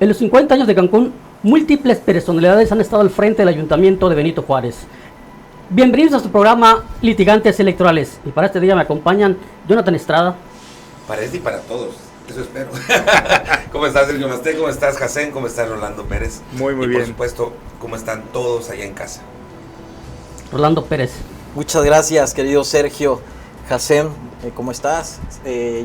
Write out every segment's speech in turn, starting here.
En los 50 años de Cancún, múltiples personalidades han estado al frente del Ayuntamiento de Benito Juárez. Bienvenidos a su programa Litigantes Electorales. Y para este día me acompañan Jonathan Estrada. Para este y para todos, eso espero. ¿Cómo estás, Sergio Masté? ¿Cómo estás, Jacén? ¿Cómo estás, Rolando Pérez? Muy bien. Por supuesto, ¿cómo están todos allá en casa? Rolando Pérez. Muchas gracias, querido Sergio. Jacén, ¿cómo estás?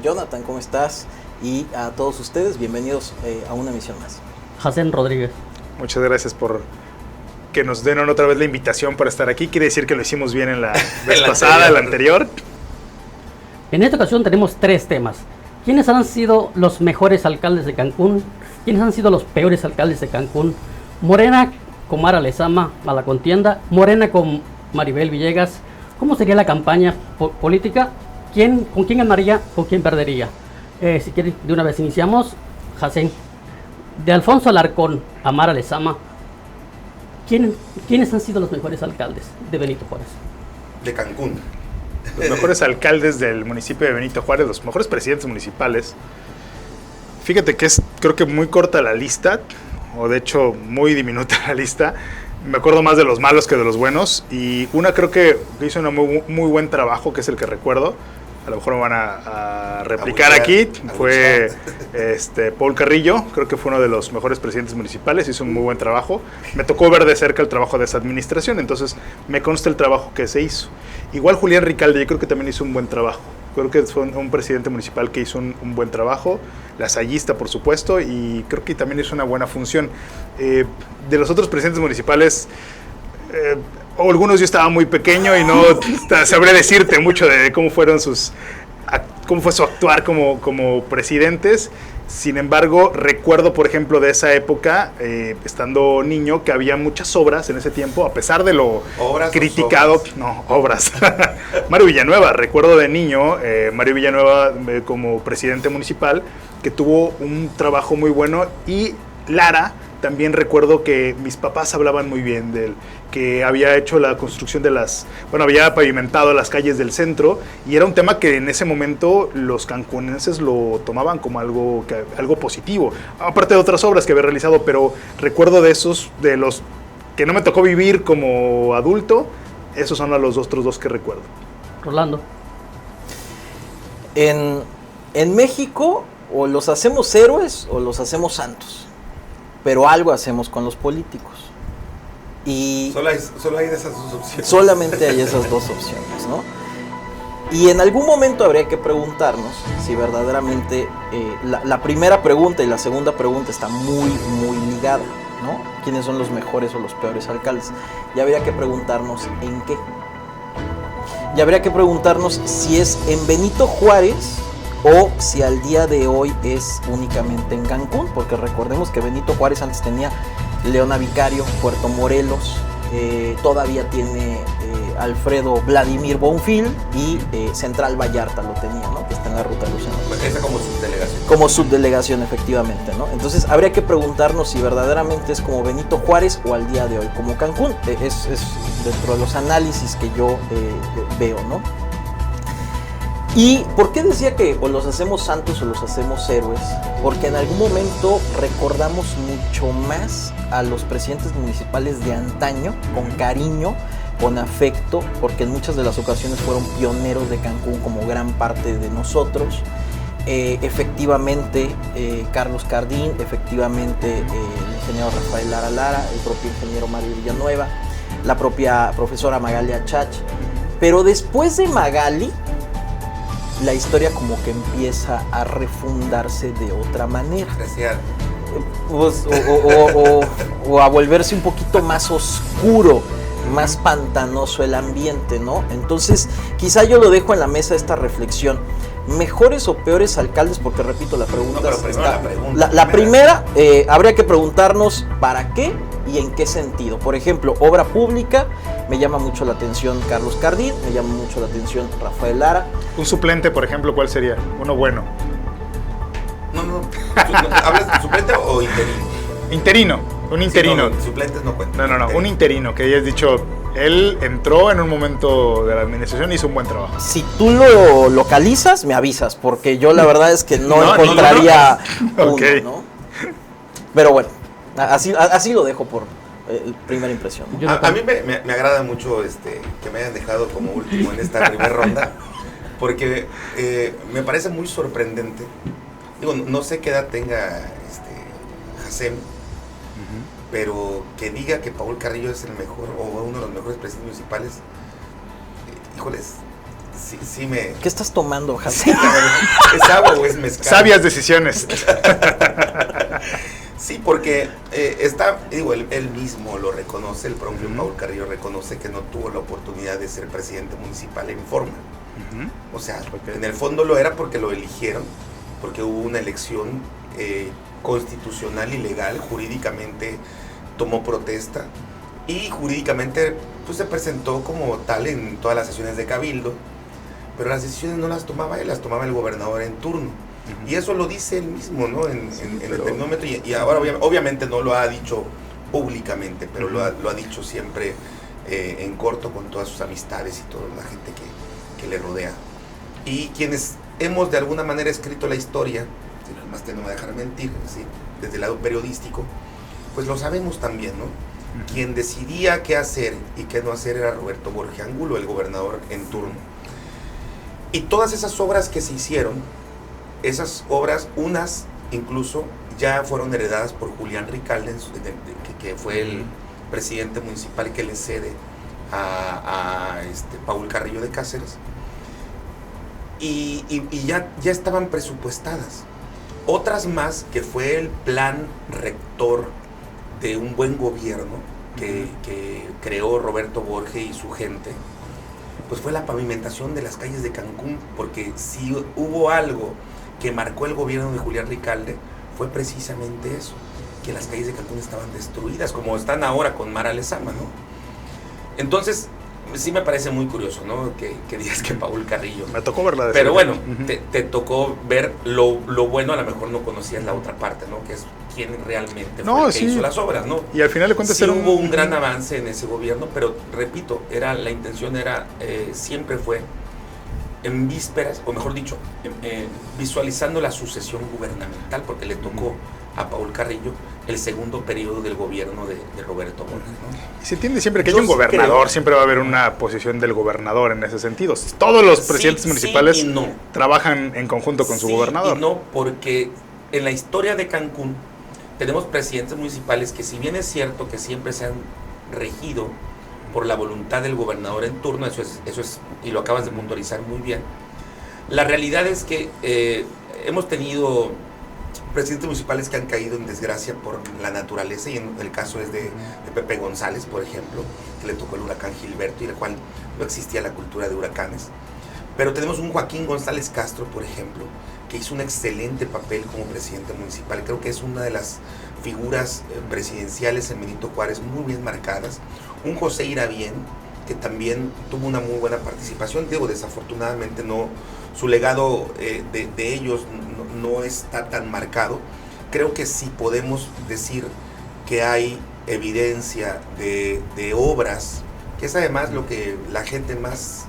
Jonathan, ¿cómo estás? Y a todos ustedes, bienvenidos a una emisión más. Jacén Rodríguez. Muchas gracias por que nos den otra vez la invitación para estar aquí. Quiere decir que lo hicimos bien en la vez pasada, la anterior. En esta ocasión tenemos 3 temas. ¿Quiénes han sido los mejores alcaldes de Cancún? ¿Quiénes han sido los peores alcaldes de Cancún? Morena con Mara Lezama a la contienda. Morena con Maribel Villegas. ¿Cómo sería la campaña política? ¿Con quién ganaría? ¿Con quién perdería? Si quieren, de una vez iniciamos. Jacén. De Alfonso Alarcón a Mara Lezama, ¿quiénes han sido los mejores alcaldes de Benito Juárez? De Cancún. Los mejores alcaldes del municipio de Benito Juárez, los mejores presidentes municipales. Fíjate que es, creo que muy corta la lista, o de hecho muy diminuta la lista. Me acuerdo más de los malos que de los buenos. Y una creo que hizo un muy buen trabajo, que es el que recuerdo. A lo mejor me van a replicar aquí. Fue Paul Carrillo, creo que fue uno de los mejores presidentes municipales, hizo un muy buen trabajo. Me tocó ver de cerca el trabajo de esa administración, entonces me consta el trabajo que se hizo. Igual Julián Ricalde, yo creo que también hizo un buen trabajo. Creo que fue un presidente municipal que hizo un buen trabajo, lasallista por supuesto, y creo que también hizo una buena función. De los otros presidentes municipales, algunos yo estaba muy pequeño y no sabré decirte mucho de cómo fue su actuar como presidentes. Sin embargo, recuerdo, por ejemplo, de esa época, estando niño, que había muchas obras en ese tiempo, a pesar de lo criticado. No, obras. Mario Villanueva, recuerdo de niño, Mario Villanueva como presidente municipal, que tuvo un trabajo muy bueno. Y Lara, también recuerdo que mis papás hablaban muy bien de él, que había hecho la construcción había pavimentado las calles del centro, y era un tema que en ese momento los cancunenses lo tomaban como algo positivo, aparte de otras obras que había realizado, pero recuerdo de los que no me tocó vivir como adulto, esos son los otros 2 que recuerdo. Rolando. En México, o los hacemos héroes o los hacemos santos. Pero algo hacemos con los políticos. Y solo hay de esas 2 opciones. Solamente hay esas 2 opciones, ¿no? Y en algún momento habría que preguntarnos si verdaderamente la primera pregunta y la segunda pregunta está muy, muy ligada, ¿no? ¿Quiénes son los mejores o los peores alcaldes? Y habría que preguntarnos en qué. Y habría que preguntarnos si es en Benito Juárez o si al día de hoy es únicamente en Cancún, porque recordemos que Benito Juárez antes tenía Leona Vicario, Puerto Morelos, todavía tiene Alfredo Vladimir Bonfil y Central Vallarta lo tenía, ¿no? Que está en la ruta de Lucena. Esa como subdelegación. Como subdelegación, efectivamente, ¿no? Entonces habría que preguntarnos si verdaderamente es como Benito Juárez o al día de hoy como Cancún. Es dentro de los análisis que yo veo, ¿no? ¿Y por qué decía que o los hacemos santos o los hacemos héroes? Porque en algún momento recordamos mucho más a los presidentes municipales de antaño, con cariño, con afecto, porque en muchas de las ocasiones fueron pioneros de Cancún como gran parte de nosotros. Efectivamente, Carlos Cardín, efectivamente el ingeniero Rafael Lara, el propio ingeniero Mario Villanueva, la propia profesora Magali Achach. Pero después de Magali, la historia como que empieza a refundarse de otra manera. Pues, o a volverse un poquito más oscuro, más pantanoso el ambiente, ¿no? Entonces, quizá yo lo dejo en la mesa esta reflexión. ¿Mejores o peores alcaldes? Porque repito, la pregunta está... La primera, habría que preguntarnos ¿para qué y en qué sentido? Por ejemplo, obra pública, me llama mucho la atención Carlos Cardín, me llama mucho la atención Rafael Lara. Un suplente, por ejemplo, ¿cuál sería? Uno bueno. No. ¿Hablas de suplente o interino? Interino, un interino. Sí, no, suplentes no cuentan. No, un interino, que hayas dicho, él entró en un momento de la administración y hizo un buen trabajo. Si tú lo localizas, me avisas, porque yo la verdad es que no encontraría uno, okay. ¿no? Pero bueno, así lo dejo por primera impresión, ¿no? A mí me agrada mucho que me hayan dejado como último en esta primera ronda, porque me parece muy sorprendente. Digo, no sé qué edad tenga Jacem, pero que diga que Paul Carrillo es el mejor o uno de los mejores presidentes municipales, híjoles, sí me... ¿Qué estás tomando, Jacem? ¿Es agua o es mezcal? Sabias decisiones. Sí, porque él mismo lo reconoce, el propio Paul Carrillo reconoce que no tuvo la oportunidad de ser presidente municipal en forma. O sea, en el fondo lo era porque lo eligieron, porque hubo una elección constitucional y legal, jurídicamente tomó protesta y jurídicamente pues se presentó como tal en todas las sesiones de cabildo, pero las decisiones no las tomaba él, las tomaba el gobernador en turno. Y eso lo dice él mismo, ¿no? En el termómetro, y ahora obviamente no lo ha dicho públicamente, pero lo ha dicho siempre en corto con todas sus amistades y toda la gente que le rodea. Y quienes hemos de alguna manera escrito la historia, si no más te no me va a dejar mentir, ¿sí? Desde el lado periodístico, pues lo sabemos también, ¿no? Quien decidía qué hacer y qué no hacer era Roberto Borge Angulo, el gobernador en turno. Y todas esas obras que se hicieron, esas obras, unas incluso ya fueron heredadas por Julián Ricalde, que fue el presidente municipal que le cede a Paul Carrillo de Cáceres, y ya estaban presupuestadas. Otras más, que fue el plan rector de un buen gobierno que creó Roberto Borge y su gente, pues fue la pavimentación de las calles de Cancún, porque si hubo algo que marcó el gobierno de Julián Ricalde, fue precisamente eso, que las calles de Cancún estaban destruidas, como están ahora con Mara Lezama, ¿no? Entonces, sí me parece muy curioso, ¿no? Que digas que Paul Carrillo... Me tocó verla de Pero cerca. bueno, te tocó ver lo bueno, a lo mejor no conocías la otra parte, ¿no? Que es quién realmente fue el que hizo las obras, ¿no? Y al final de cuentas sí hubo un gran avance en ese gobierno, pero repito, la intención era, siempre fue en vísperas, o mejor dicho, visualizando la sucesión gubernamental, porque le tocó a Paul Carrillo el segundo periodo del gobierno de Roberto Borge, ¿no? Y se entiende siempre que hay un gobernador, siempre va a haber una posición del gobernador en ese sentido. Todos los presidentes municipales trabajan en conjunto con su gobernador. Y no, porque en la historia de Cancún tenemos presidentes municipales que, si bien es cierto que siempre se han regido por la voluntad del gobernador en turno, eso es, y lo acabas de puntualizar muy bien, la realidad es que hemos tenido presidentes municipales que han caído en desgracia por la naturaleza, y en el caso es de Pepe González, por ejemplo, que le tocó el huracán Gilberto, y la cual no existía la cultura de huracanes. Pero tenemos un Joaquín González Castro, por ejemplo, que hizo un excelente papel como presidente municipal. Creo que es una de las figuras presidenciales en Benito Juárez muy bien marcadas. Un José Irabien, que también tuvo una muy buena participación. Digo, desafortunadamente no, su legado de ellos no está tan marcado. Creo que sí podemos decir que hay evidencia de obras, que es además lo que la gente más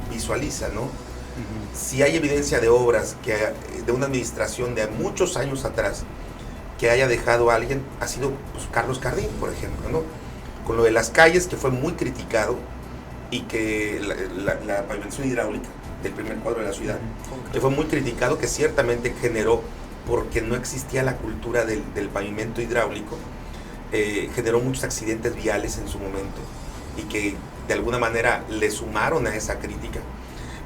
visualiza, ¿no? Si hay evidencia de obras de una administración de muchos años atrás que haya dejado a alguien, ha sido pues, Carlos Cardín, por ejemplo, ¿no? Con lo de las calles, que fue muy criticado, y que la pavimentación hidráulica del primer cuadro de la ciudad, que fue muy criticado, que ciertamente generó, porque no existía la cultura del pavimento hidráulico, generó muchos accidentes viales en su momento, y que de alguna manera le sumaron a esa crítica.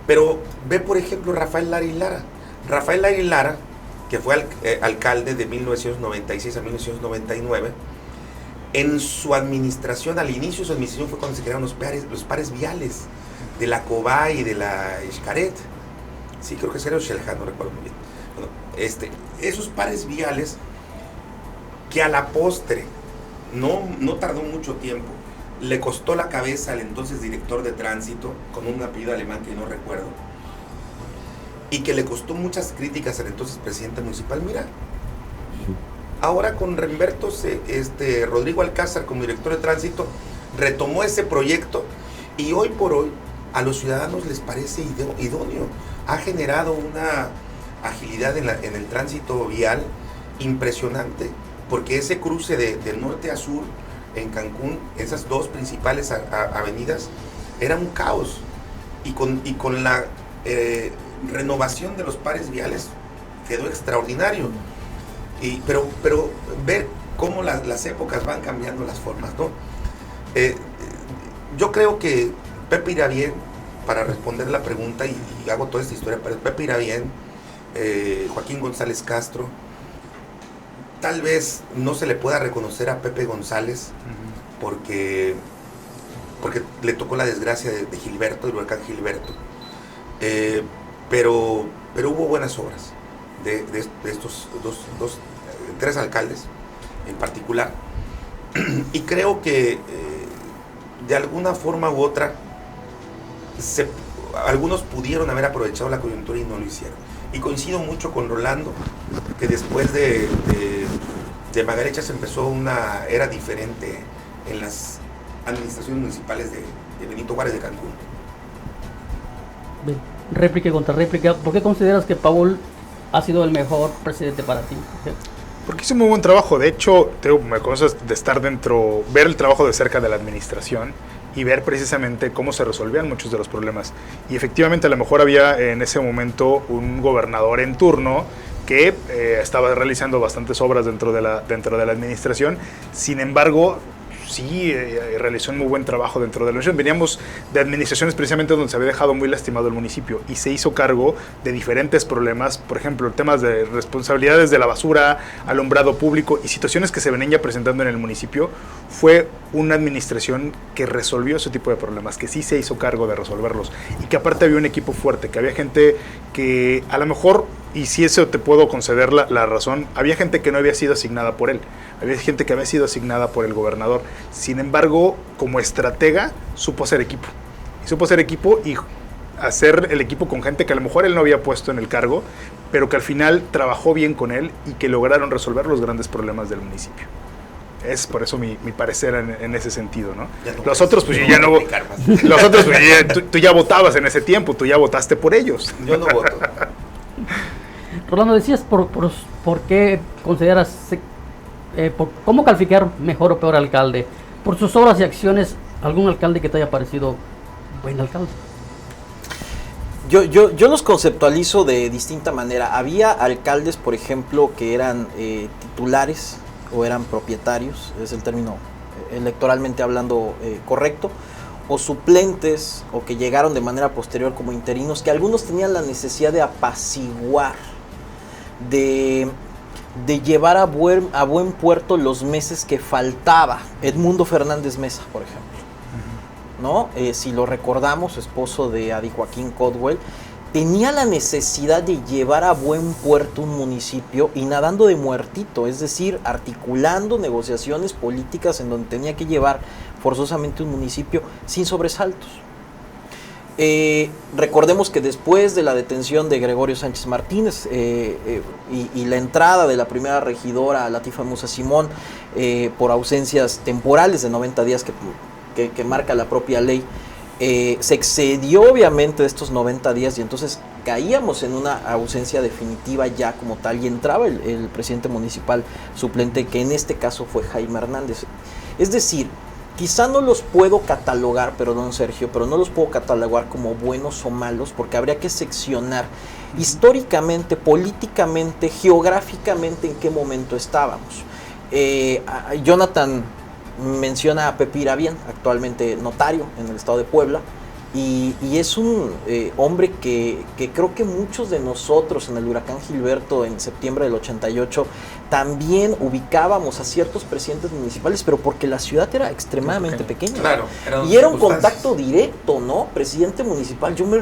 Pero ve, por ejemplo, Rafael Lara y Lara. Rafael Lara y Lara, que fue alcalde de 1996 a 1999, en su administración, al inicio de su administración, fue cuando se crearon los pares viales de la Cobá y de la Xcaret. Sí, creo que era Shelja, no recuerdo muy bien. Bueno, esos pares viales que a la postre, no tardó mucho tiempo, le costó la cabeza al entonces director de tránsito, con un apellido alemán que no recuerdo, y que le costó muchas críticas al entonces presidente municipal. Mira, ahora con Remberto Rodrigo Alcázar como director de tránsito, retomó ese proyecto, y hoy por hoy a los ciudadanos les parece idóneo. Ha generado una agilidad en el tránsito vial impresionante, porque ese cruce de norte a sur en Cancún, esas dos principales avenidas, era un caos. Y con la renovación de los pares viales quedó extraordinario. Pero ver cómo las épocas van cambiando las formas, ¿no? Yo creo que Pepe irá bien, para responder la pregunta, y hago toda esta historia, pero Pepe irá bien, Joaquín González Castro, tal vez no se le pueda reconocer a Pepe González, porque le tocó la desgracia de Gilberto, del huracán Gilberto, pero hubo buenas obras de estos tres alcaldes en particular, y creo que de alguna forma u otra algunos pudieron haber aprovechado la coyuntura y no lo hicieron. Y coincido mucho con Rolando, que después de Magali Chach empezó una era diferente en las administraciones municipales de Benito Juárez de Cancún. Bien, réplica y contrarréplica. ¿Por qué consideras que Paul ha sido el mejor presidente para ti? Porque hizo muy buen trabajo. De hecho, me conoces de estar dentro, ver el trabajo de cerca de la administración y ver precisamente cómo se resolvían muchos de los problemas. Y efectivamente, a lo mejor había en ese momento un gobernador en turno que estaba realizando bastantes obras dentro de la administración. Sin embargo, sí realizó un muy buen trabajo dentro de la administración. Veníamos de administraciones precisamente donde se había dejado muy lastimado el municipio y se hizo cargo de diferentes problemas, por ejemplo, temas de responsabilidades de la basura, alumbrado público y situaciones que se venían ya presentando en el municipio. Fue una administración que resolvió ese tipo de problemas, que sí se hizo cargo de resolverlos y que aparte había un equipo fuerte, que había gente que a lo mejor, y si eso te puedo conceder la razón, había gente que no había sido asignada por él, había gente que había sido asignada por el gobernador. Sin embargo, como estratega, supo hacer equipo. Y supo hacer equipo y hacer el equipo con gente que a lo mejor él no había puesto en el cargo, pero que al final trabajó bien con él y que lograron resolver los grandes problemas del municipio. Es por eso mi parecer en ese sentido, ¿no? Los otros, pues ya no. Los otros, pues tú ya votabas en ese tiempo, tú ya votaste por ellos. Yo no voto. Rolando, decías por qué consideras, cómo calificar mejor o peor alcalde. Por sus obras y acciones, ¿algún alcalde que te haya parecido buen alcalde? Yo los conceptualizo de distinta manera. Había alcaldes, por ejemplo, que eran titulares o eran propietarios, es el término electoralmente hablando correcto, o suplentes, o que llegaron de manera posterior como interinos, que algunos tenían la necesidad de apaciguar, de llevar a buen puerto los meses que faltaba. Edmundo Fernández Mesa, por ejemplo, ¿no? Si lo recordamos, esposo de Adi Joaquín Codwell, tenía la necesidad de llevar a buen puerto un municipio y nadando de muertito, es decir, articulando negociaciones políticas en donde tenía que llevar forzosamente un municipio sin sobresaltos. Recordemos que después de la detención de Gregorio Sánchez Martínez y la entrada de la primera regidora Latifa Musa Simón por ausencias temporales de 90 días que marca la propia ley, se excedió obviamente de estos 90 días y entonces caíamos en una ausencia definitiva ya como tal y entraba el presidente municipal suplente, que en este caso fue Jaime Hernández. Es decir, quizá no los puedo catalogar, perdón Sergio, pero no los puedo catalogar como buenos o malos porque habría que seccionar históricamente, políticamente, geográficamente en qué momento estábamos. Jonathan menciona a Pepe Irabién, actualmente notario en el estado de Puebla, y es un hombre que creo que muchos de nosotros en el huracán Gilberto en septiembre del 88 también ubicábamos a ciertos presidentes municipales, pero porque la ciudad era extremadamente pequeña. Claro, y era un contacto directo, ¿no? Presidente municipal, yo me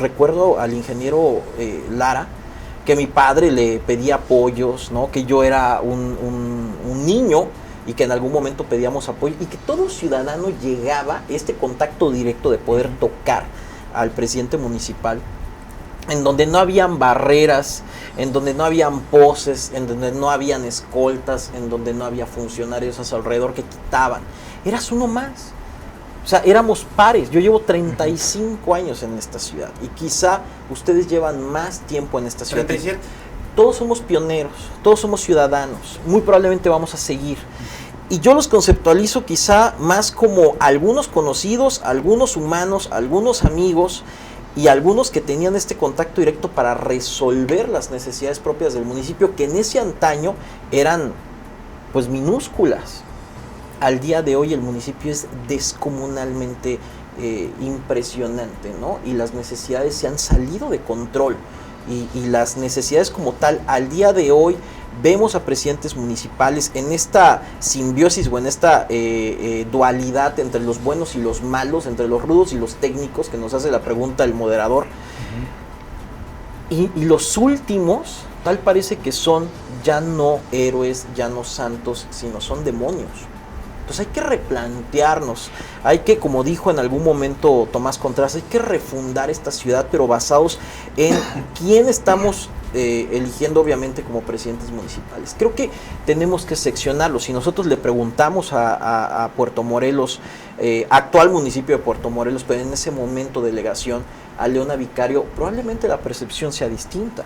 recuerdo al ingeniero Lara, que mi padre le pedía apoyos, ¿no? Que yo era un niño y que en algún momento pedíamos apoyo y que todo ciudadano llegaba este contacto directo de poder tocar al presidente municipal, en donde no habían barreras, en donde no habían poses, en donde no habían escoltas, en donde no había funcionarios a su alrededor que quitaban. Eras uno más. O sea, éramos pares. Yo llevo 35 años en esta ciudad y quizá ustedes llevan más tiempo en esta ciudad. 37. todos somos pioneros, todos somos ciudadanos, muy probablemente vamos a seguir. Y yo los conceptualizo quizá más como algunos conocidos, algunos humanos, algunos amigos y algunos que tenían este contacto directo para resolver las necesidades propias del municipio, que en ese antaño eran pues minúsculas. Al día de hoy el municipio es descomunalmente impresionante, ¿no? Y las necesidades se han salido de control. Y las necesidades como tal, al día de hoy vemos a presidentes municipales en esta simbiosis o en esta dualidad entre los buenos y los malos, entre los rudos y los técnicos, que nos hace la pregunta el moderador. Y los últimos, tal parece que son ya no héroes, ya no santos, sino son demonios. Entonces hay que replantearnos, hay que, como dijo en algún momento Tomás Contreras, hay que refundar esta ciudad, pero basados en quién estamos eligiendo obviamente como presidentes municipales. Creo que tenemos que seccionarlo. Si nosotros le preguntamos a Puerto Morelos, actual municipio de Puerto Morelos, pero en ese momento delegación, a Leona Vicario, probablemente la percepción sea distinta.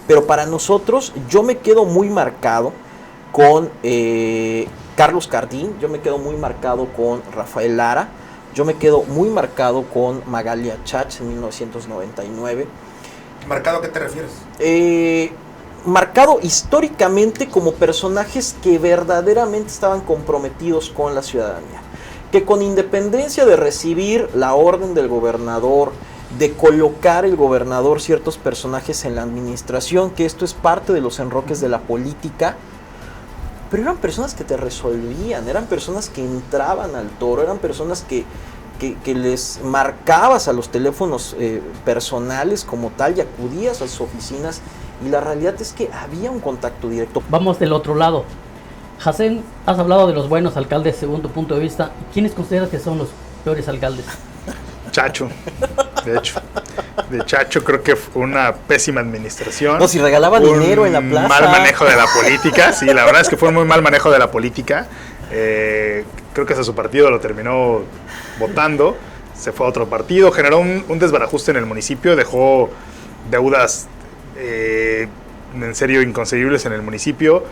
Pero para nosotros, yo me quedo muy marcado con Carlos Cardín, yo me quedo muy marcado con Rafael Lara, yo me quedo muy marcado con Magalia Chach en 1999. ¿Marcado a qué te refieres? Marcado históricamente como personajes que verdaderamente estaban comprometidos con la ciudadanía, que con independencia de recibir la orden del gobernador, de colocar el gobernador ciertos personajes en la administración, que esto es parte de los enroques de la política, pero eran personas que te resolvían, eran personas que entraban al toro, eran personas que les marcabas a los teléfonos personales como tal y acudías a sus oficinas, y la realidad es que había un contacto directo. Vamos del otro lado. Jacén, has hablado de los buenos alcaldes según tu punto de vista. ¿Quiénes consideras que son los peores alcaldes? Chacho, de hecho. De Chacho creo que fue una pésima administración. No, si regalaba dinero en la plaza. Mal manejo de la política, sí, la verdad es que fue un muy mal manejo de la política. Creo que hasta su partido lo terminó votando, se fue a otro partido, generó un desbarajuste en el municipio, dejó deudas en serio inconcebibles en el municipio,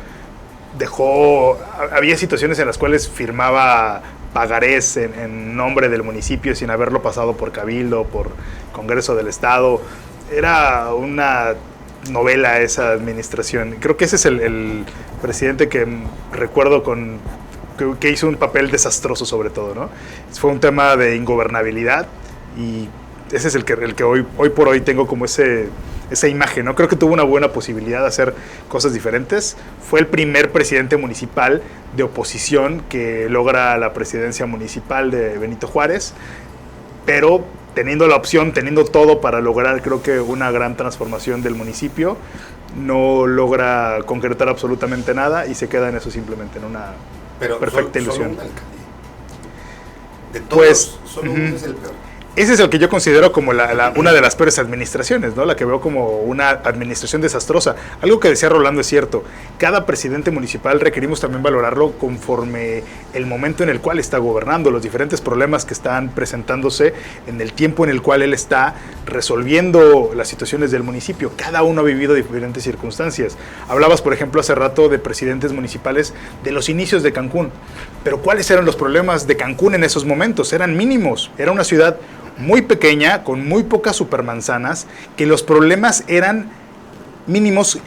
había situaciones en las cuales firmaba pagarés en nombre del municipio sin haberlo pasado por Cabildo, por Congreso del Estado. Era una novela esa administración. Creo que ese es el presidente que recuerdo que hizo un papel desastroso sobre todo, ¿no? Fue un tema de ingobernabilidad y ese es el que hoy por hoy tengo como esa imagen, ¿no? Creo que tuvo una buena posibilidad de hacer cosas diferentes. Fue el primer presidente municipal de oposición que logra la presidencia municipal de Benito Juárez, pero teniendo la opción, teniendo todo para lograr, creo que una gran transformación del municipio, no logra concretar absolutamente nada y se queda en eso simplemente, en una perfecta ilusión. Solo un alcalde. De todos, Pues, solo uno es el peor. Ese es el que yo considero como una de las peores administraciones, ¿no? La que veo como una administración desastrosa. Algo que decía Rolando es cierto. Cada presidente municipal requerimos también valorarlo conforme el momento en el cual está gobernando, los diferentes problemas que están presentándose en el tiempo en el cual él está resolviendo las situaciones del municipio. Cada uno ha vivido diferentes circunstancias. Hablabas, por ejemplo, hace rato de presidentes municipales de los inicios de Cancún. Pero ¿cuáles eran los problemas de Cancún en esos momentos? Eran mínimos. Era una ciudad muy pequeña, con muy pocas supermanzanas, que los problemas eran mínimos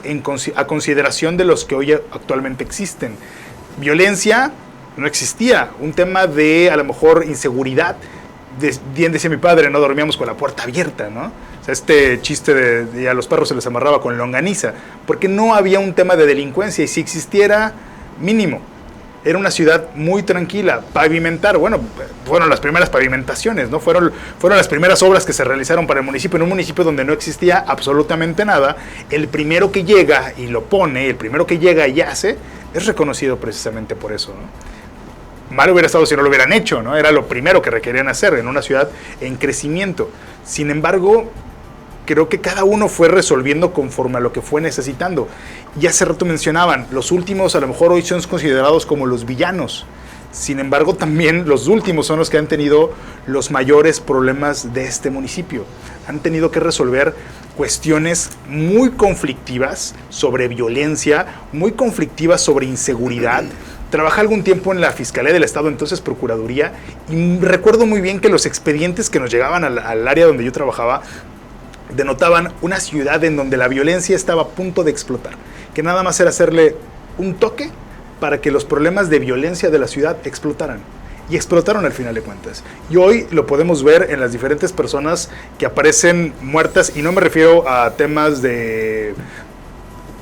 a consideración de los que hoy actualmente existen. Violencia no existía, un tema de a lo mejor inseguridad, bien decía mi padre, no dormíamos con la puerta abierta, ¿no? O sea, este chiste de a los perros se les amarraba con longaniza, porque no había un tema de delincuencia, y si existiera, mínimo. Era una ciudad muy tranquila. Pavimentar, bueno, fueron las primeras pavimentaciones, ¿no? Fueron las primeras obras que se realizaron para el municipio, en un municipio donde no existía absolutamente nada. El primero que llega y lo pone, el primero que llega y hace, es reconocido precisamente por eso, ¿no? Mal hubiera estado si no lo hubieran hecho, ¿no? Era lo primero que requerían hacer en una ciudad en crecimiento. Sin embargo, creo que cada uno fue resolviendo conforme a lo que fue necesitando. Y hace rato mencionaban, los últimos a lo mejor hoy son considerados como los villanos. Sin embargo, también los últimos son los que han tenido los mayores problemas de este municipio. Han tenido que resolver cuestiones muy conflictivas sobre violencia, muy conflictivas sobre inseguridad. Trabajé algún tiempo en la Fiscalía del Estado, entonces Procuraduría, y recuerdo muy bien que los expedientes que nos llegaban al área donde yo trabajaba denotaban una ciudad en donde la violencia estaba a punto de explotar, que nada más era hacerle un toque para que los problemas de violencia de la ciudad explotaran. Y explotaron al final de cuentas. Y hoy lo podemos ver en las diferentes personas que aparecen muertas, y no me refiero a temas de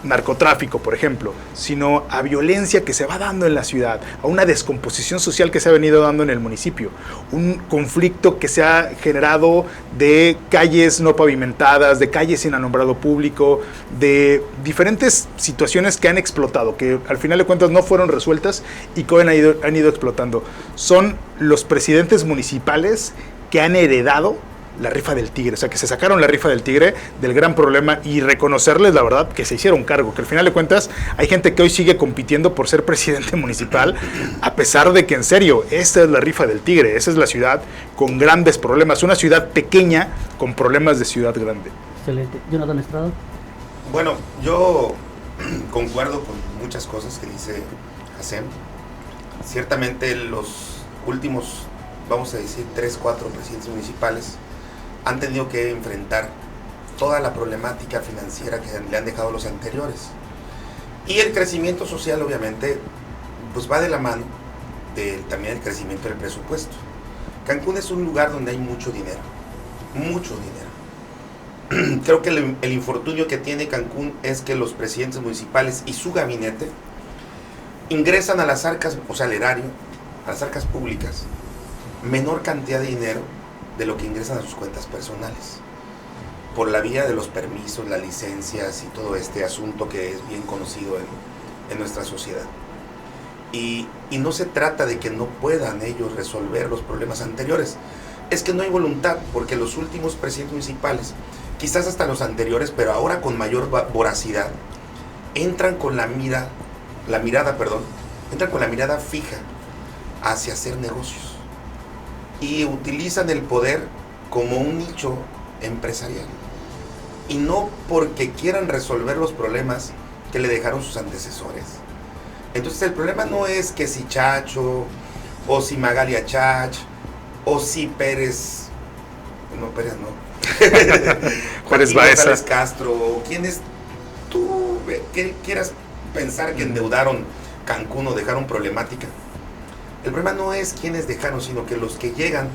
narcotráfico, por ejemplo, sino a violencia que se va dando en la ciudad, a una descomposición social que se ha venido dando en el municipio, un conflicto que se ha generado de calles no pavimentadas, de calles sin alumbrado público, de diferentes situaciones que han explotado, que al final de cuentas no fueron resueltas y que han ido explotando. Son los presidentes municipales que han heredado la rifa del tigre, o sea, que se sacaron la rifa del tigre del gran problema, y reconocerles la verdad que se hicieron cargo, que al final de cuentas hay gente que hoy sigue compitiendo por ser presidente municipal, a pesar de que en serio, esta es la rifa del tigre, esa es la ciudad con grandes problemas, una ciudad pequeña con problemas de ciudad grande. Excelente. Jonathan Estrada. Bueno, yo concuerdo con muchas cosas que dice Hacem. Ciertamente los últimos, vamos a decir, 3, 4 presidentes municipales han tenido que enfrentar toda la problemática financiera que le han dejado los anteriores. Y el crecimiento social, obviamente, pues va de la mano también el crecimiento del presupuesto. Cancún es un lugar donde hay mucho dinero, mucho dinero. Creo que el infortunio que tiene Cancún es que los presidentes municipales y su gabinete ingresan a las arcas, o sea, al erario, a las arcas públicas, menor cantidad de dinero de lo que ingresan a sus cuentas personales, por la vía de los permisos, las licencias y todo este asunto que es bien conocido en nuestra sociedad. Y no se trata de que no puedan ellos resolver los problemas anteriores, es que no hay voluntad, porque los últimos presidentes municipales, quizás hasta los anteriores, pero ahora con mayor voracidad, entran con la mirada fija hacia hacer negocios. Y utilizan el poder como un nicho empresarial. Y no porque quieran resolver los problemas que le dejaron sus antecesores. Entonces el problema no es que si Chacho, o si Magalia Chach, o si Pérez Pérez Baeza, Castro, o quienes tú que quieras pensar que endeudaron Cancún o dejaron problemática. El problema no es quienes dejaron, sino que los que llegan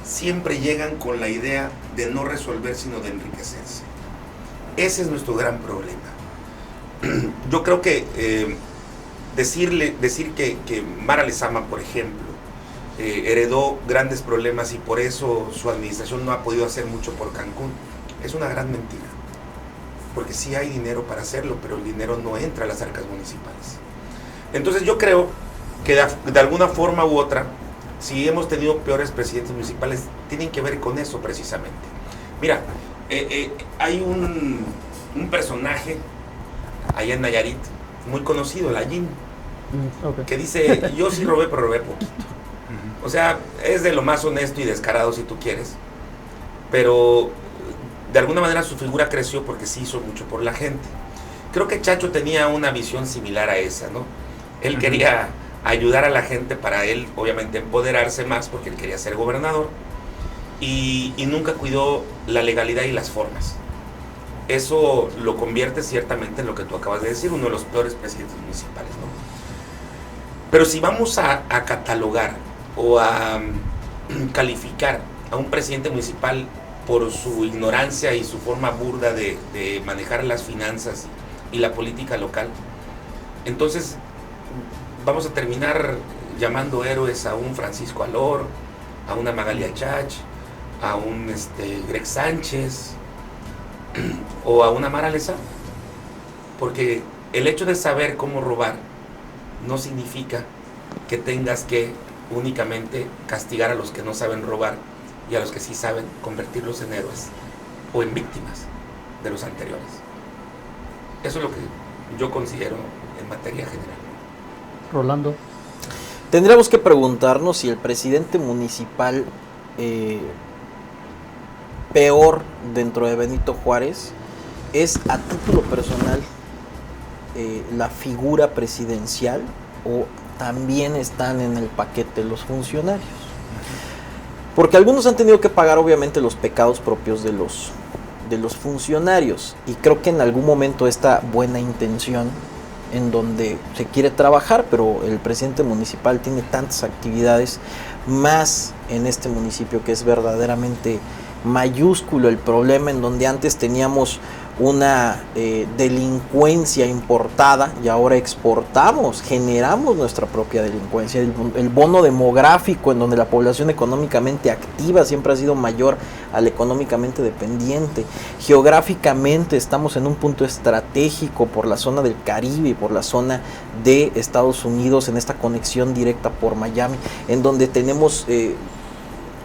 siempre llegan con la idea de no resolver, sino de enriquecerse. Ese es nuestro gran problema. Yo creo que decir que Mara Lezama, por ejemplo, heredó grandes problemas y por eso su administración no ha podido hacer mucho por Cancún, es una gran mentira. Porque sí hay dinero para hacerlo, pero el dinero no entra a las arcas municipales. Entonces yo creo que de alguna forma u otra, si hemos tenido peores presidentes municipales, tienen que ver con eso precisamente. Mira, hay un personaje allá en Nayarit, muy conocido, la Yin, Okay. que dice, yo sí robé, pero robé poquito. O sea, es de lo más honesto y descarado si tú quieres, pero de alguna manera su figura creció porque sí hizo mucho por la gente. Creo que Chacho tenía una visión similar a esa, ¿no? Él quería ayudar a la gente para él, obviamente, empoderarse más porque él quería ser gobernador y nunca cuidó la legalidad y las formas. Eso lo convierte ciertamente en lo que tú acabas de decir, uno de los peores presidentes municipales, ¿no? Pero si vamos a catalogar o a calificar a un presidente municipal por su ignorancia y su forma burda de manejar las finanzas y la política local, entonces vamos a terminar llamando héroes a un Francisco Alor, a una Magalia Chach, a un Greg Sánchez o a una Mara Lezama, porque el hecho de saber cómo robar no significa que tengas que únicamente castigar a los que no saben robar y a los que sí saben convertirlos en héroes o en víctimas de los anteriores. Eso es lo que yo considero en materia general. Rolando. Tendríamos que preguntarnos si el presidente municipal peor dentro de Benito Juárez es, a título personal, la figura presidencial, o también están en el paquete los funcionarios. Porque algunos han tenido que pagar obviamente los pecados propios de los funcionarios, y creo que en algún momento esta buena intención en donde se quiere trabajar, pero el presidente municipal tiene tantas actividades, más en este municipio que es verdaderamente mayúsculo el problema, en donde antes teníamos una delincuencia importada y ahora exportamos, generamos nuestra propia delincuencia. El bono demográfico, en donde la población económicamente activa siempre ha sido mayor a la económicamente dependiente. Geográficamente estamos en un punto estratégico por la zona del Caribe y por la zona de Estados Unidos, en esta conexión directa por Miami, en donde tenemos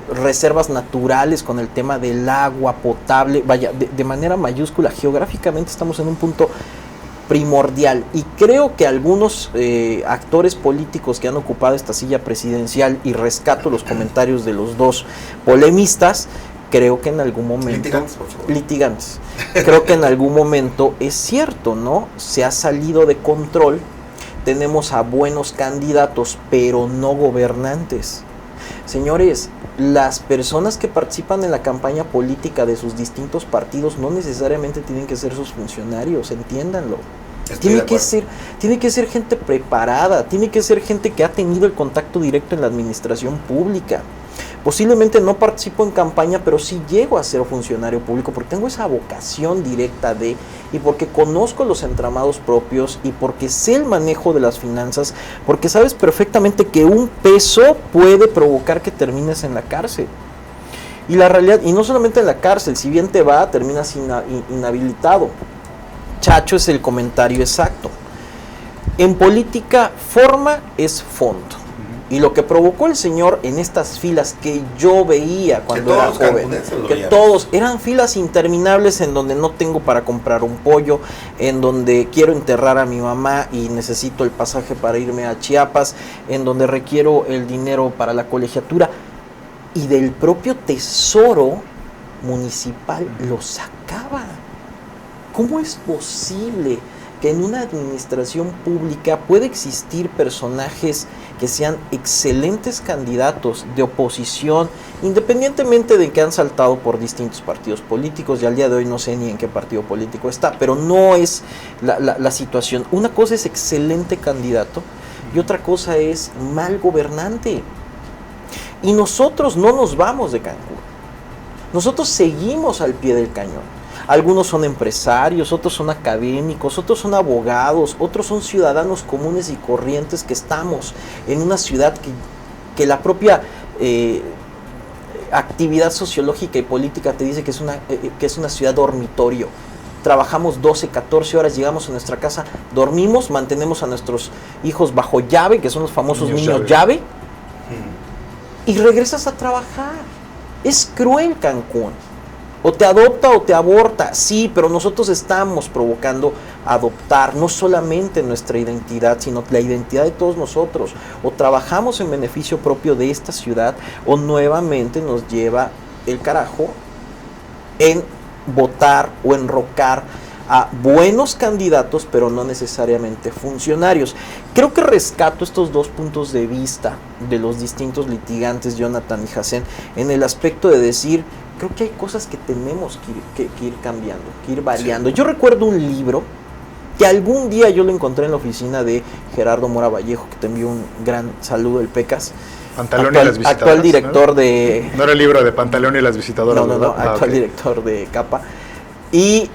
reservas naturales con el tema del agua potable. Vaya, de manera mayúscula, geográficamente estamos en un punto primordial, y creo que algunos actores políticos que han ocupado esta silla presidencial, y rescato los comentarios de los dos polemistas, creo que en algún momento... Litigantes. Creo que en algún momento es cierto, ¿no? Se ha salido de control, tenemos a buenos candidatos, pero no gobernantes. Señores, las personas que participan en la campaña política de sus distintos partidos no necesariamente tienen que ser sus funcionarios, entiéndanlo. Tiene que ser gente preparada, tiene que ser gente que ha tenido el contacto directo en la administración pública. Posiblemente no participo en campaña, pero sí llego a ser funcionario público porque tengo esa vocación directa y porque conozco los entramados propios, y porque sé el manejo de las finanzas, porque sabes perfectamente que un peso puede provocar que termines en la cárcel. Y la realidad, y no solamente en la cárcel, si bien te va, terminas inhabilitado. Chacho es el comentario exacto. En política, forma es fondo. Y lo que provocó el señor en estas filas que yo veía cuando era joven, que todos eran filas interminables, en donde no tengo para comprar un pollo, en donde quiero enterrar a mi mamá y necesito el pasaje para irme a Chiapas, en donde requiero el dinero para la colegiatura, y del propio tesoro municipal lo sacaba. ¿Cómo es posible que en una administración pública puede existir personajes que sean excelentes candidatos de oposición, independientemente de que han saltado por distintos partidos políticos, y al día de hoy no sé ni en qué partido político está, pero no es la situación? Una cosa es excelente candidato y otra cosa es mal gobernante. Y nosotros no nos vamos de Cancún, nosotros seguimos al pie del cañón. Algunos son empresarios, otros son académicos, otros son abogados, otros son ciudadanos comunes y corrientes que estamos en una ciudad que la propia actividad sociológica y política te dice que es una ciudad dormitorio. Trabajamos 12, 14 horas, llegamos a nuestra casa, dormimos, mantenemos a nuestros hijos bajo llave, que son los famosos niños llave, y regresas a trabajar. Es cruel Cancún. O te adopta o te aborta, sí, pero nosotros estamos provocando adoptar no solamente nuestra identidad, sino la identidad de todos nosotros. O trabajamos en beneficio propio de esta ciudad, o nuevamente nos lleva el carajo en votar o enrocar a buenos candidatos, pero no necesariamente funcionarios. Creo que rescato estos dos puntos de vista de los distintos litigantes, Jonathan y Jacén, en el aspecto de decir, creo que hay cosas que tenemos que ir cambiando, que ir variando. Sí. Yo recuerdo un libro que algún día yo lo encontré en la oficina de Gerardo Mora Vallejo, que te envío un gran saludo, el Pecas. Pantaleón y las visitadoras. Actual director, ¿no? De... No era el libro de Pantaleón y las visitadoras. No, actual director de Capa. Y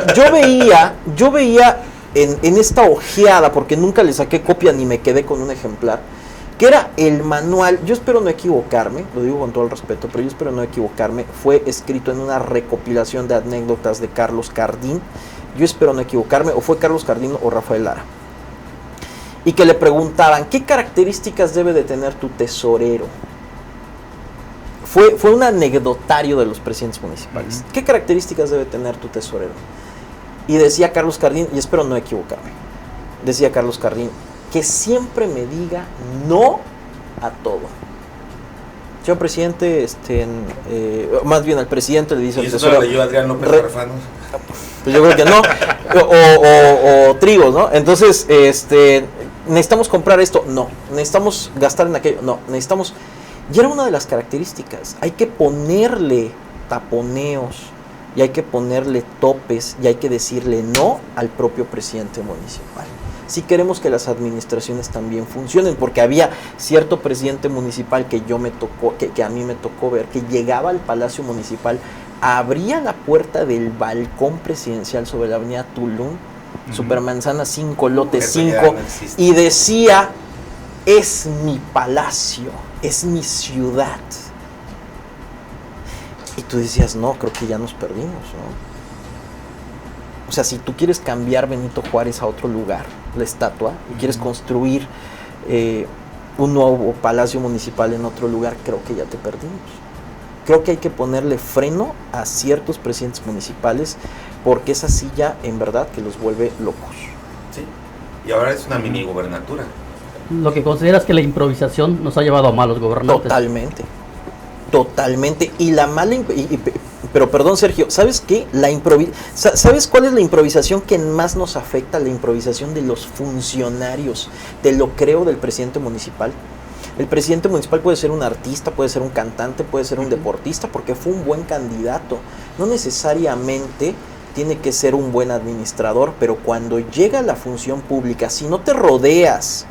yo veía en esta ojeada, porque nunca le saqué copia ni me quedé con un ejemplar, que era el manual. Yo espero no equivocarme, lo digo con todo el respeto, pero yo espero no equivocarme. Fue escrito en una recopilación de anécdotas de Carlos Cardín. Yo espero no equivocarme, o fue Carlos Cardín o Rafael Lara. Y que le preguntaban, ¿qué características debe de tener tu tesorero? Fue un anecdotario de los presidentes municipales. ¿Qué características debe tener tu tesorero? Y decía Carlos Cardín, y espero no equivocarme, decía Carlos Cardín, que siempre me diga no a todo. Señor presidente, más bien al presidente le dice ¿Y al eso tesorero, lo leyó Adrián López Re- Garfano? pues yo creo que no, o Trigos, ¿no? Entonces, necesitamos comprar esto, no, necesitamos gastar en aquello, no, necesitamos, y era una de las características, hay que ponerle taponeos, y hay que ponerle topes, y hay que decirle no al propio presidente municipal. Si queremos que las administraciones también funcionen, porque había cierto presidente municipal que a mí me tocó ver, que llegaba al Palacio Municipal, abría la puerta del balcón presidencial sobre la avenida Tulum, Supermanzana 5, lote Eso ya 5, no existe. y decía, es mi palacio, es mi ciudad. Y tú decías, no, creo que ya nos perdimos, ¿no? O sea, si tú quieres cambiar Benito Juárez a otro lugar, la estatua, y quieres construir un nuevo palacio municipal en otro lugar, creo que ya te perdimos. Creo que hay que ponerle freno a ciertos presidentes municipales, porque esa silla, en verdad, que los vuelve locos. Sí. Y ahora es una mini gobernatura. Lo que consideras que la improvisación nos ha llevado a malos gobernantes. Totalmente. Totalmente. Y la mala... pero perdón, Sergio, ¿sabes qué? ¿Sabes cuál es la improvisación que más nos afecta? La improvisación de los funcionarios, de lo creo del presidente municipal. El presidente municipal puede ser un artista, puede ser un cantante, puede ser un deportista, porque fue un buen candidato. No necesariamente tiene que ser un buen administrador, pero cuando llega a la función pública, si no te rodeas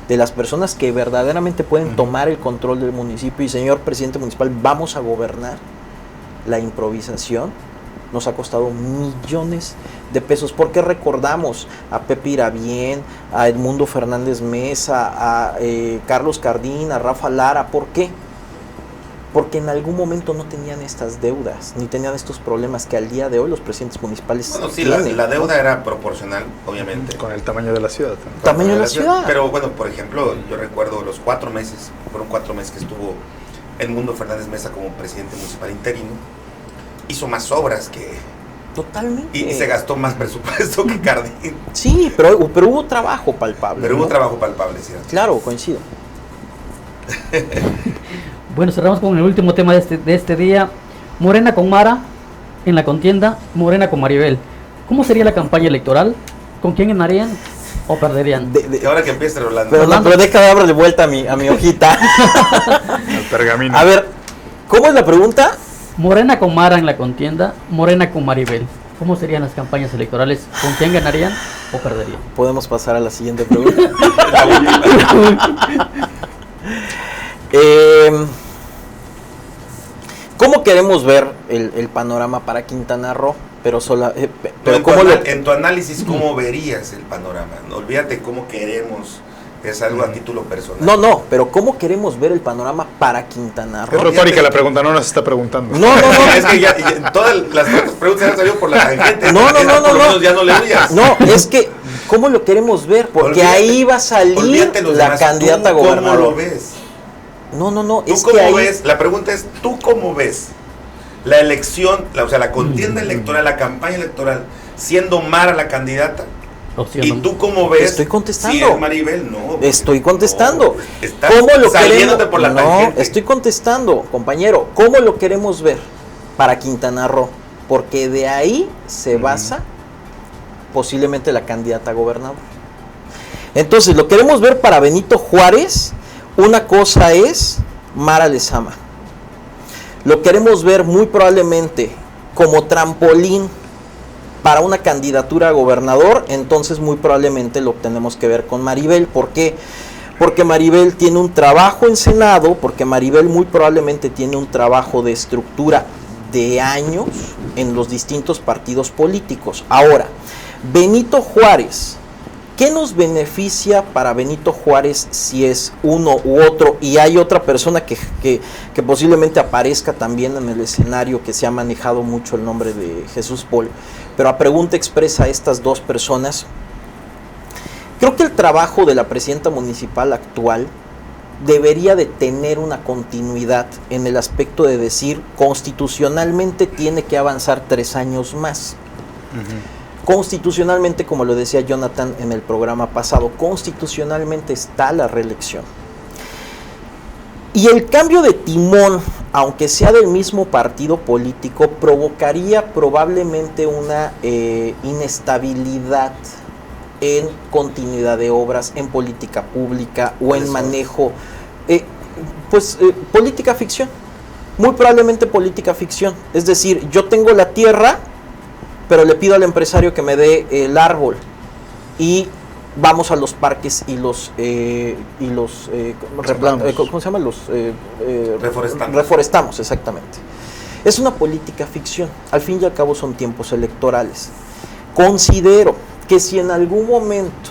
de las personas que verdaderamente pueden tomar el control del municipio y, señor presidente municipal, vamos a gobernar, la improvisación nos ha costado millones de pesos, porque recordamos a Pepe Irabién, a Edmundo Fernández Mesa, a Carlos Cardín, a Rafa Lara. ¿Por qué? Porque en algún momento no tenían estas deudas, ni tenían estos problemas que al día de hoy los presidentes municipales Bueno, sí, tienen. la deuda era proporcional, obviamente. Con el tamaño de la ciudad. ¿No? Tamaño de la ciudad. Pero bueno, por ejemplo, yo recuerdo los 4 meses, fueron 4 meses que estuvo Edmundo Fernández Mesa como presidente municipal interino, hizo más obras que... Totalmente. Y se gastó más presupuesto que Cardín. Sí, pero hubo trabajo palpable. Pero hubo ¿no? trabajo palpable, ¿cierto? Claro, coincido. Bueno, cerramos con el último tema de este día. Morena con Mara en la contienda, Morena con Maribel. ¿Cómo sería la campaña electoral? ¿Con quién ganarían o perderían? Y ahora que empiece Rolando. Pero deja de darle vuelta a mi hojita. El pergamino. A ver, ¿cómo es la pregunta? Morena con Mara en la contienda, Morena con Maribel. ¿Cómo serían las campañas electorales? ¿Con quién ganarían o perderían? Podemos pasar a la siguiente pregunta. ¿Cómo queremos ver el panorama para Quintana Roo? Pero en tu análisis, ¿cómo verías el panorama? No, olvídate cómo queremos, es algo a título personal. No, pero ¿cómo queremos ver el panorama para Quintana Es Roo? retórica la pregunta, no nos está preguntando. No. Es que ya todas las otras preguntas han salido por la tangente. No. Por lo menos ya no le huyas. No, es que, ¿cómo lo queremos ver? Porque ahí va a salir Olvídate los la demás. candidata a ¿Tú gobernador. ¿Cómo lo ves? No, ¿Tú es cómo que ahí... ves? La pregunta es, ¿tú cómo ves la elección, la contienda electoral, la campaña electoral, siendo Mara la candidata? ¿Y tú cómo ves? Estoy contestando. Si es Maribel, no. Estoy contestando. No, estás ¿Cómo lo saliéndote queremos? por la No, tangente. estoy contestando, compañero. ¿Cómo lo queremos ver para Quintana Roo? Porque de ahí se basa posiblemente la candidata a gobernador. Entonces, lo queremos ver para Benito Juárez. Una cosa es Mara Lezama. Lo queremos ver muy probablemente como trampolín para una candidatura a gobernador. Entonces muy probablemente lo tenemos que ver con Maribel. ¿Por qué? Porque Maribel tiene un trabajo en Senado, porque Maribel muy probablemente tiene un trabajo de estructura de años en los distintos partidos políticos. Ahora, Benito Juárez, ¿qué nos beneficia para Benito Juárez si es uno u otro? Y hay otra persona que posiblemente aparezca también en el escenario, que se ha manejado mucho el nombre de Jesús Paul. Pero a pregunta expresa a estas dos personas, creo que el trabajo de la presidenta municipal actual debería de tener una continuidad en el aspecto de decir, constitucionalmente tiene que avanzar 3 años más. Constitucionalmente, como lo decía Jonathan en el programa pasado, constitucionalmente está la reelección. Y el cambio de timón, aunque sea del mismo partido político, provocaría probablemente una inestabilidad en continuidad de obras, en política pública o en manejo, política ficción, muy probablemente política ficción. Es decir, yo tengo la tierra, pero le pido al empresario que me dé el árbol y vamos a los parques y los ¿cómo se llama? Reforestamos, exactamente. Es una política ficción. Al fin y al cabo son tiempos electorales. Considero que si en algún momento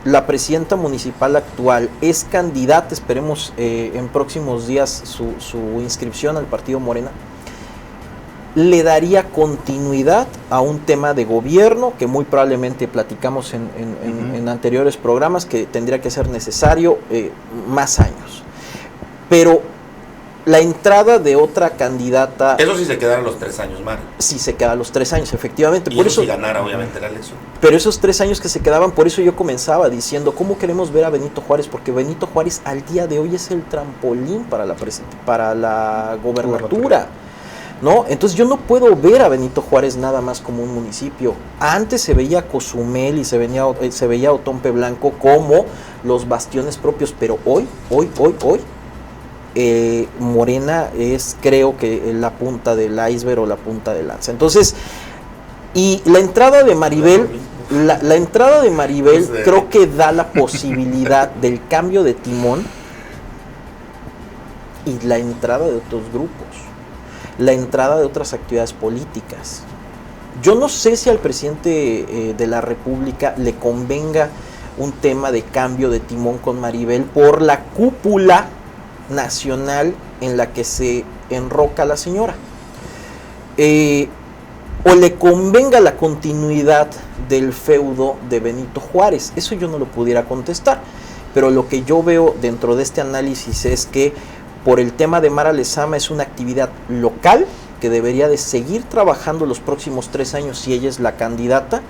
la presidenta municipal actual es candidata, esperemos en próximos días su inscripción al partido Morena, le daría continuidad a un tema de gobierno que muy probablemente platicamos en anteriores programas, que tendría que ser necesario más años. Pero la entrada de otra candidata... Eso sí se quedara los 3 años, Mar. Sí se queda a los 3 años, efectivamente. Y por eso eso sí ganara, obviamente, la elección. Pero esos 3 años que se quedaban, por eso yo comenzaba diciendo, ¿cómo queremos ver a Benito Juárez? Porque Benito Juárez al día de hoy es el trampolín para la gobernatura, ¿no? Entonces yo no puedo ver a Benito Juárez nada más como un municipio. Antes se veía Cozumel y se veía Otompe Blanco como los bastiones propios, pero hoy, Morena es, creo que, la punta del iceberg o la punta de lanza. Entonces, y la entrada de Maribel, la entrada de Maribel creo que da la posibilidad del cambio de timón y la entrada de otros grupos, la entrada de otras actividades políticas. Yo no sé si al presidente de la República le convenga un tema de cambio de timón con Maribel por la cúpula nacional en la que se enroca la señora, o le convenga la continuidad del feudo de Benito Juárez. Eso yo no lo pudiera contestar, pero lo que yo veo dentro de este análisis es que por el tema de Mara Lezama es una actividad local que debería de seguir trabajando los próximos 3 años si ella es la candidata,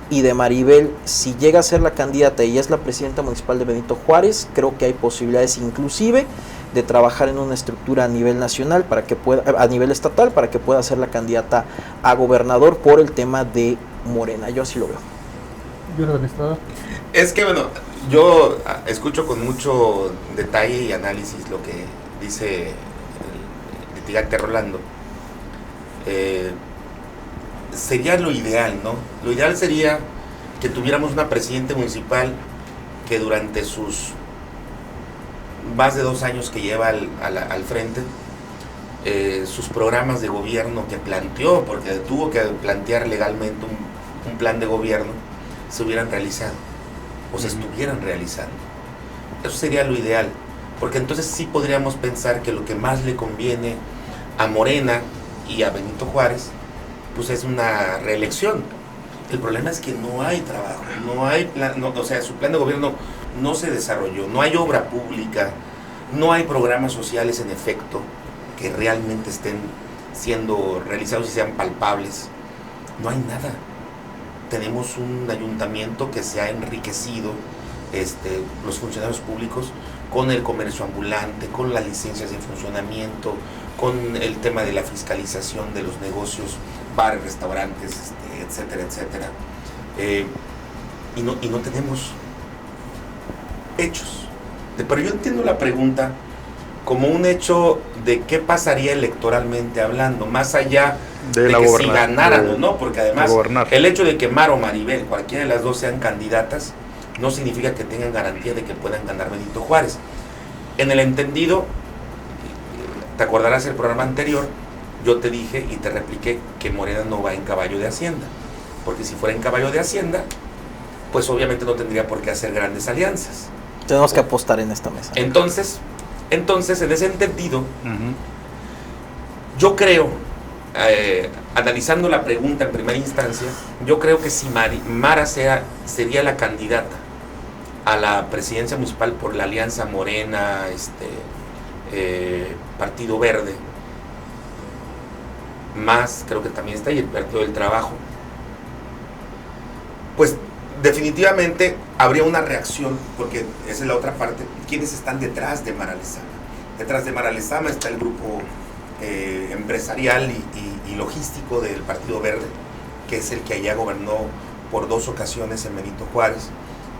y de Maribel, si llega a ser la candidata y es la presidenta municipal de Benito Juárez, creo que hay posibilidades inclusive de trabajar en una estructura a nivel nacional para que pueda, a nivel estatal, para que pueda ser la candidata a gobernador por el tema de Morena. Yo así lo veo. Jordan Estrada. Es que bueno, yo escucho con mucho detalle y análisis lo que dice el litigante Rolando. Sería lo ideal, ¿no? Lo ideal sería que tuviéramos una presidenta municipal que durante sus más de 2 años que lleva al frente, sus programas de gobierno que planteó, porque tuvo que plantear legalmente un plan de gobierno, se hubieran realizado o se estuvieran realizando. Eso sería lo ideal, porque entonces sí podríamos pensar que lo que más le conviene a Morena y a Benito Juárez pues es una reelección. El problema es que no hay trabajo, no hay plan, o sea, su plan de gobierno no se desarrolló, no hay obra pública, no hay programas sociales en efecto que realmente estén siendo realizados y sean palpables. No hay nada. Tenemos un ayuntamiento que se ha enriquecido, los funcionarios públicos, con el comercio ambulante, con las licencias de funcionamiento, con el tema de la fiscalización de los negocios, bares, restaurantes, etcétera, etcétera. Y no tenemos hechos. Pero yo entiendo la pregunta como un hecho de qué pasaría electoralmente hablando, más allá de que si ganaran o no, porque además el hecho de que Mar o Maribel, cualquiera de las dos sean candidatas, no significa que tengan garantía de que puedan ganar Benito Juárez. En el entendido, te acordarás el programa anterior, yo te dije y te repliqué que Morena no va en caballo de Hacienda, porque si fuera en caballo de Hacienda, pues obviamente no tendría por qué hacer grandes alianzas. Tenemos que apostar en esta mesa. Entonces en ese entendido, yo creo, analizando la pregunta en primera instancia, yo creo que si Mara sería la candidata a la presidencia municipal por la alianza Morena, Partido Verde, más creo que también está ahí el Partido del Trabajo, pues definitivamente habría una reacción, porque esa es la otra parte. ¿Quiénes están detrás de Mara Lezama? Detrás de Mara Lezama está el grupo empresarial y logístico del Partido Verde, que es el que allá gobernó por 2 ocasiones en Benito Juárez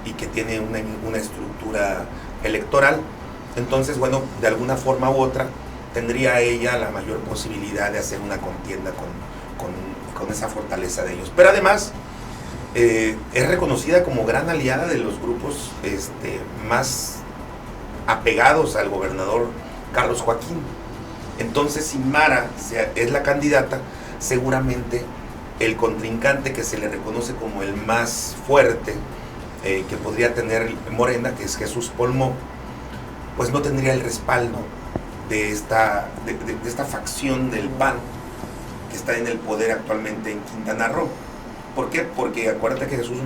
y que tiene una estructura electoral. Entonces, bueno, de alguna forma u otra tendría ella la mayor posibilidad de hacer una contienda con esa fortaleza de ellos. Pero además es reconocida como gran aliada de los grupos más apegados al gobernador Carlos Joaquín. Entonces, si Mara es la candidata, seguramente el contrincante que se le reconoce como el más fuerte que podría tener Morena, que es Jesús Polmó, pues no tendría el respaldo de esta facción del PAN que está en el poder actualmente en Quintana Roo. ¿Por qué? Porque acuérdate que Jesús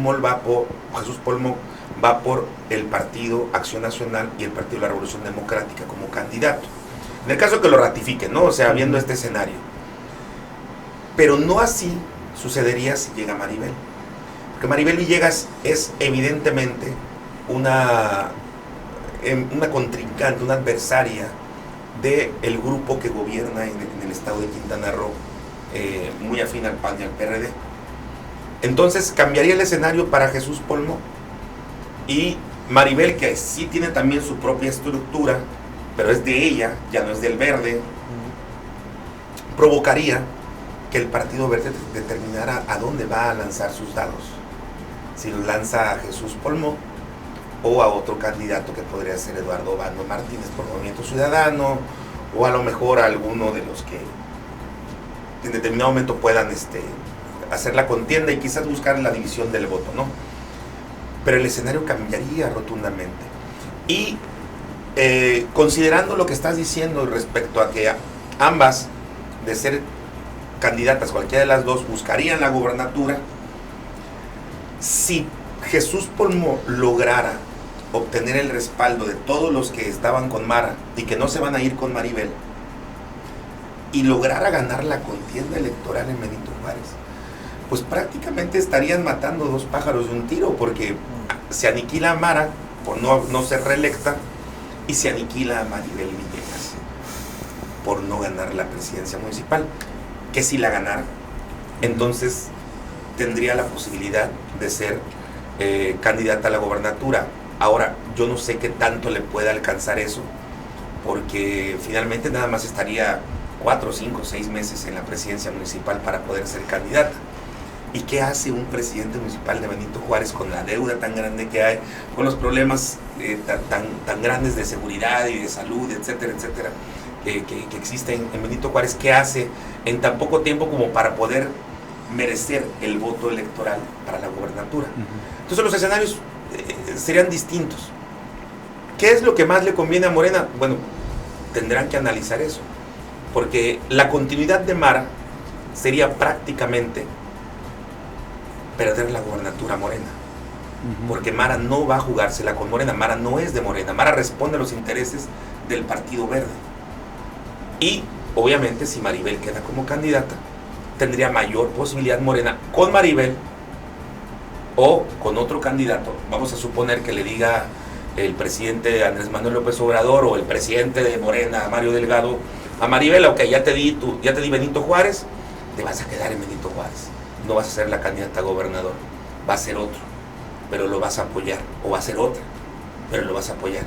Polmó va por el Partido Acción Nacional y el Partido de la Revolución Democrática como candidato. En el caso que lo ratifiquen, ¿no? O sea, viendo este escenario. Pero no así sucedería si llega Maribel. Porque Maribel Villegas es evidentemente una contrincante, una adversaria del grupo que gobierna en el estado de Quintana Roo, muy afín al PAN y al PRD. Entonces cambiaría el escenario para Jesús Polmó, y Maribel, que sí tiene también su propia estructura, pero es de ella, ya no es del Verde, provocaría que el Partido Verde determinara a dónde va a lanzar sus dados. Si los lanza a Jesús Polmó o a otro candidato que podría ser Eduardo Bando Martínez por Movimiento Ciudadano, o a lo mejor a alguno de los que en determinado momento puedan hacer la contienda y quizás buscar la división del voto, ¿no? Pero el escenario cambiaría rotundamente. Y considerando lo que estás diciendo respecto a que ambas, de ser candidatas, cualquiera de las dos, buscarían la gubernatura, si Jesús Polmó lograra obtener el respaldo de todos los que estaban con Mara y que no se van a ir con Maribel, y lograra ganar la contienda electoral en Benito Juárez, pues prácticamente estarían matando 2 pájaros de un tiro, porque se aniquila a Mara por no ser reelecta y se aniquila a Maribel Villegas por no ganar la presidencia municipal, que si la ganara, entonces tendría la posibilidad de ser candidata a la gobernatura. Ahora, yo no sé qué tanto le puede alcanzar eso, porque finalmente nada más estaría 4, 5, 6 meses en la presidencia municipal para poder ser candidata. ¿Y qué hace un presidente municipal de Benito Juárez con la deuda tan grande que hay, con los problemas tan grandes de seguridad y de salud, etcétera, etcétera, que existen en Benito Juárez? ¿Qué hace en tan poco tiempo como para poder merecer el voto electoral para la gobernatura? Entonces los escenarios serían distintos. ¿Qué es lo que más le conviene a Morena? Bueno, tendrán que analizar eso, porque la continuidad de Mara sería prácticamente perder la gobernatura a Morena, porque Mara no va a jugársela con Morena. Mara no es de Morena, Mara responde a los intereses del Partido Verde. Y obviamente si Maribel queda como candidata, tendría mayor posibilidad Morena con Maribel o con otro candidato. Vamos a suponer que le diga el presidente Andrés Manuel López Obrador o el presidente de Morena, Mario Delgado, a Maribel: ok, ya te di Benito Juárez, te vas a quedar en Benito Juárez, no vas a ser la candidata a gobernador, va a ser otro, pero lo vas a apoyar, o va a ser otra, pero lo vas a apoyar,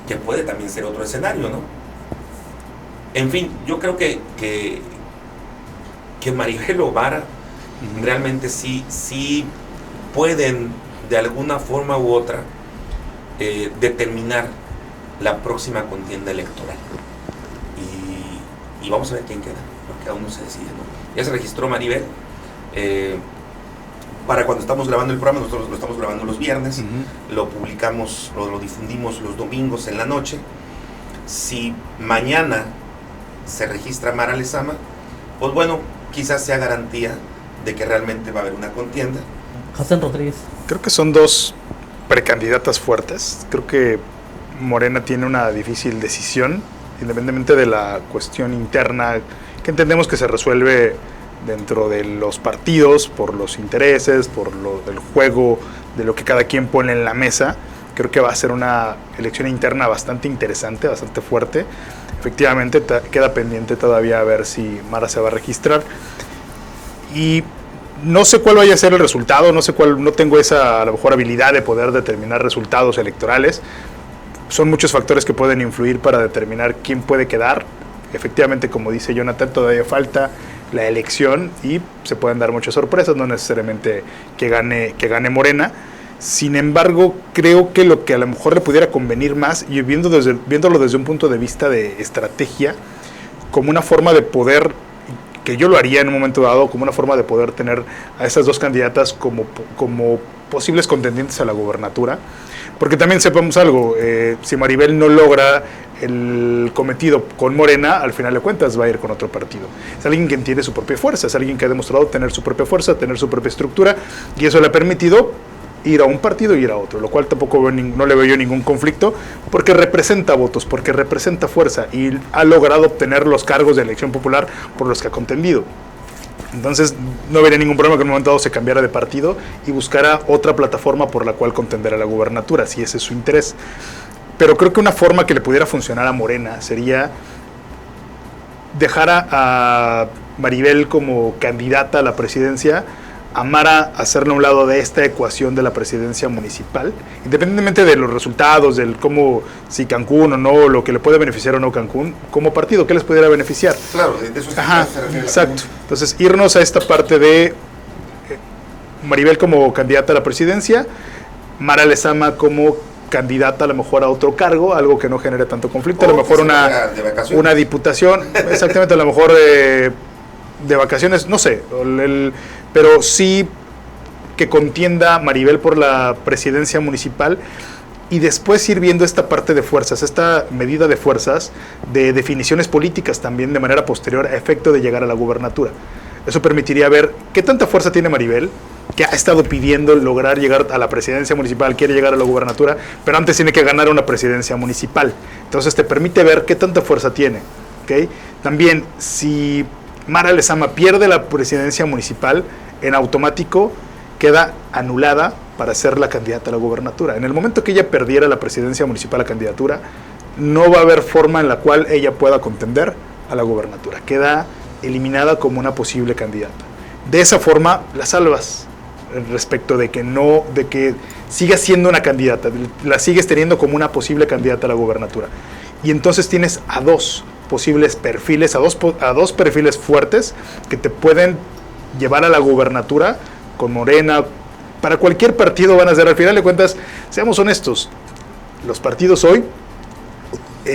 que puede también ser otro escenario, ¿no? En fin, yo creo que Maribel o Mara realmente sí pueden de alguna forma u otra determinar la próxima contienda electoral, y vamos a ver quién queda, porque aún no se decide, ¿no? Ya se registró Maribel para cuando estamos grabando el programa. Nosotros lo estamos grabando los viernes, lo publicamos, lo difundimos los domingos en la noche. Si mañana se registra Mara Lezama, pues bueno, quizás sea garantía de que realmente va a haber una contienda. Hassan Rodríguez. Creo que son 2 precandidatas fuertes. Creo que Morena tiene una difícil decisión, independientemente de la cuestión interna que entendemos que se resuelve dentro de los partidos por los intereses, por el juego de lo que cada quien pone en la mesa. Creo que va a ser una elección interna bastante interesante, bastante fuerte. Efectivamente, queda pendiente todavía a ver si Mara se va a registrar. Y no sé cuál vaya a ser el resultado, no tengo esa, a lo mejor, habilidad de poder determinar resultados electorales. Son muchos factores que pueden influir para determinar quién puede quedar. Efectivamente, como dice Jonathan, todavía falta la elección y se pueden dar muchas sorpresas, no necesariamente que gane Morena. Sin embargo, creo que lo que a lo mejor le pudiera convenir más, y viéndolo desde un punto de vista de estrategia, como una forma de poder, que yo lo haría en un momento dado, como una forma de poder tener a esas dos candidatas como posibles contendientes a la gobernatura. Porque también sepamos algo, si Maribel no logra el cometido con Morena, al final de cuentas va a ir con otro partido. Es alguien que tiene su propia fuerza, es alguien que ha demostrado tener su propia fuerza, tener su propia estructura, y eso le ha permitido ir a un partido y ir a otro, lo cual tampoco no le veo yo ningún conflicto, porque representa votos, porque representa fuerza, y ha logrado obtener los cargos de elección popular por los que ha contendido. Entonces no vería ningún problema que en un momento dado se cambiara de partido y buscara otra plataforma por la cual contender a la gubernatura, si ese es su interés. Pero creo que una forma que le pudiera funcionar a Morena sería dejar a Maribel como candidata a la presidencia, a Mara hacerle a un lado de esta ecuación de la presidencia municipal, independientemente de los resultados, del cómo, si Cancún o no, lo que le puede beneficiar o no Cancún, como partido, ¿qué les pudiera beneficiar? Claro, de eso se refiere. Exacto. Entonces, irnos a esta parte de Maribel como candidata a la presidencia, Mara Lezama como candidata a lo mejor a otro cargo, algo que no genere tanto conflicto, a lo mejor una diputación, exactamente, a lo mejor de vacaciones, no sé, pero sí que contienda Maribel por la presidencia municipal y después ir viendo esta parte de fuerzas, esta medida de fuerzas, de definiciones políticas también de manera posterior a efecto de llegar a la gubernatura. Eso permitiría ver qué tanta fuerza tiene Maribel, que ha estado pidiendo lograr llegar a la presidencia municipal, quiere llegar a la gubernatura, pero antes tiene que ganar una presidencia municipal. Entonces te permite ver qué tanta fuerza tiene, ¿okay? También, si Mara Lezama pierde la presidencia municipal, en automático queda anulada para ser la candidata a la gubernatura. En el momento que ella perdiera la presidencia municipal, la candidatura, no va a haber forma en la cual ella pueda contender a la gubernatura. Queda eliminada como una posible candidata. De esa forma la salvas respecto de que siga siendo una candidata, la sigues teniendo como una posible candidata a la gubernatura. Y entonces tienes a dos posibles perfiles, a dos perfiles fuertes que te pueden llevar a la gubernatura con Morena. Para cualquier partido van a ser, al final de cuentas, seamos honestos, los partidos hoy,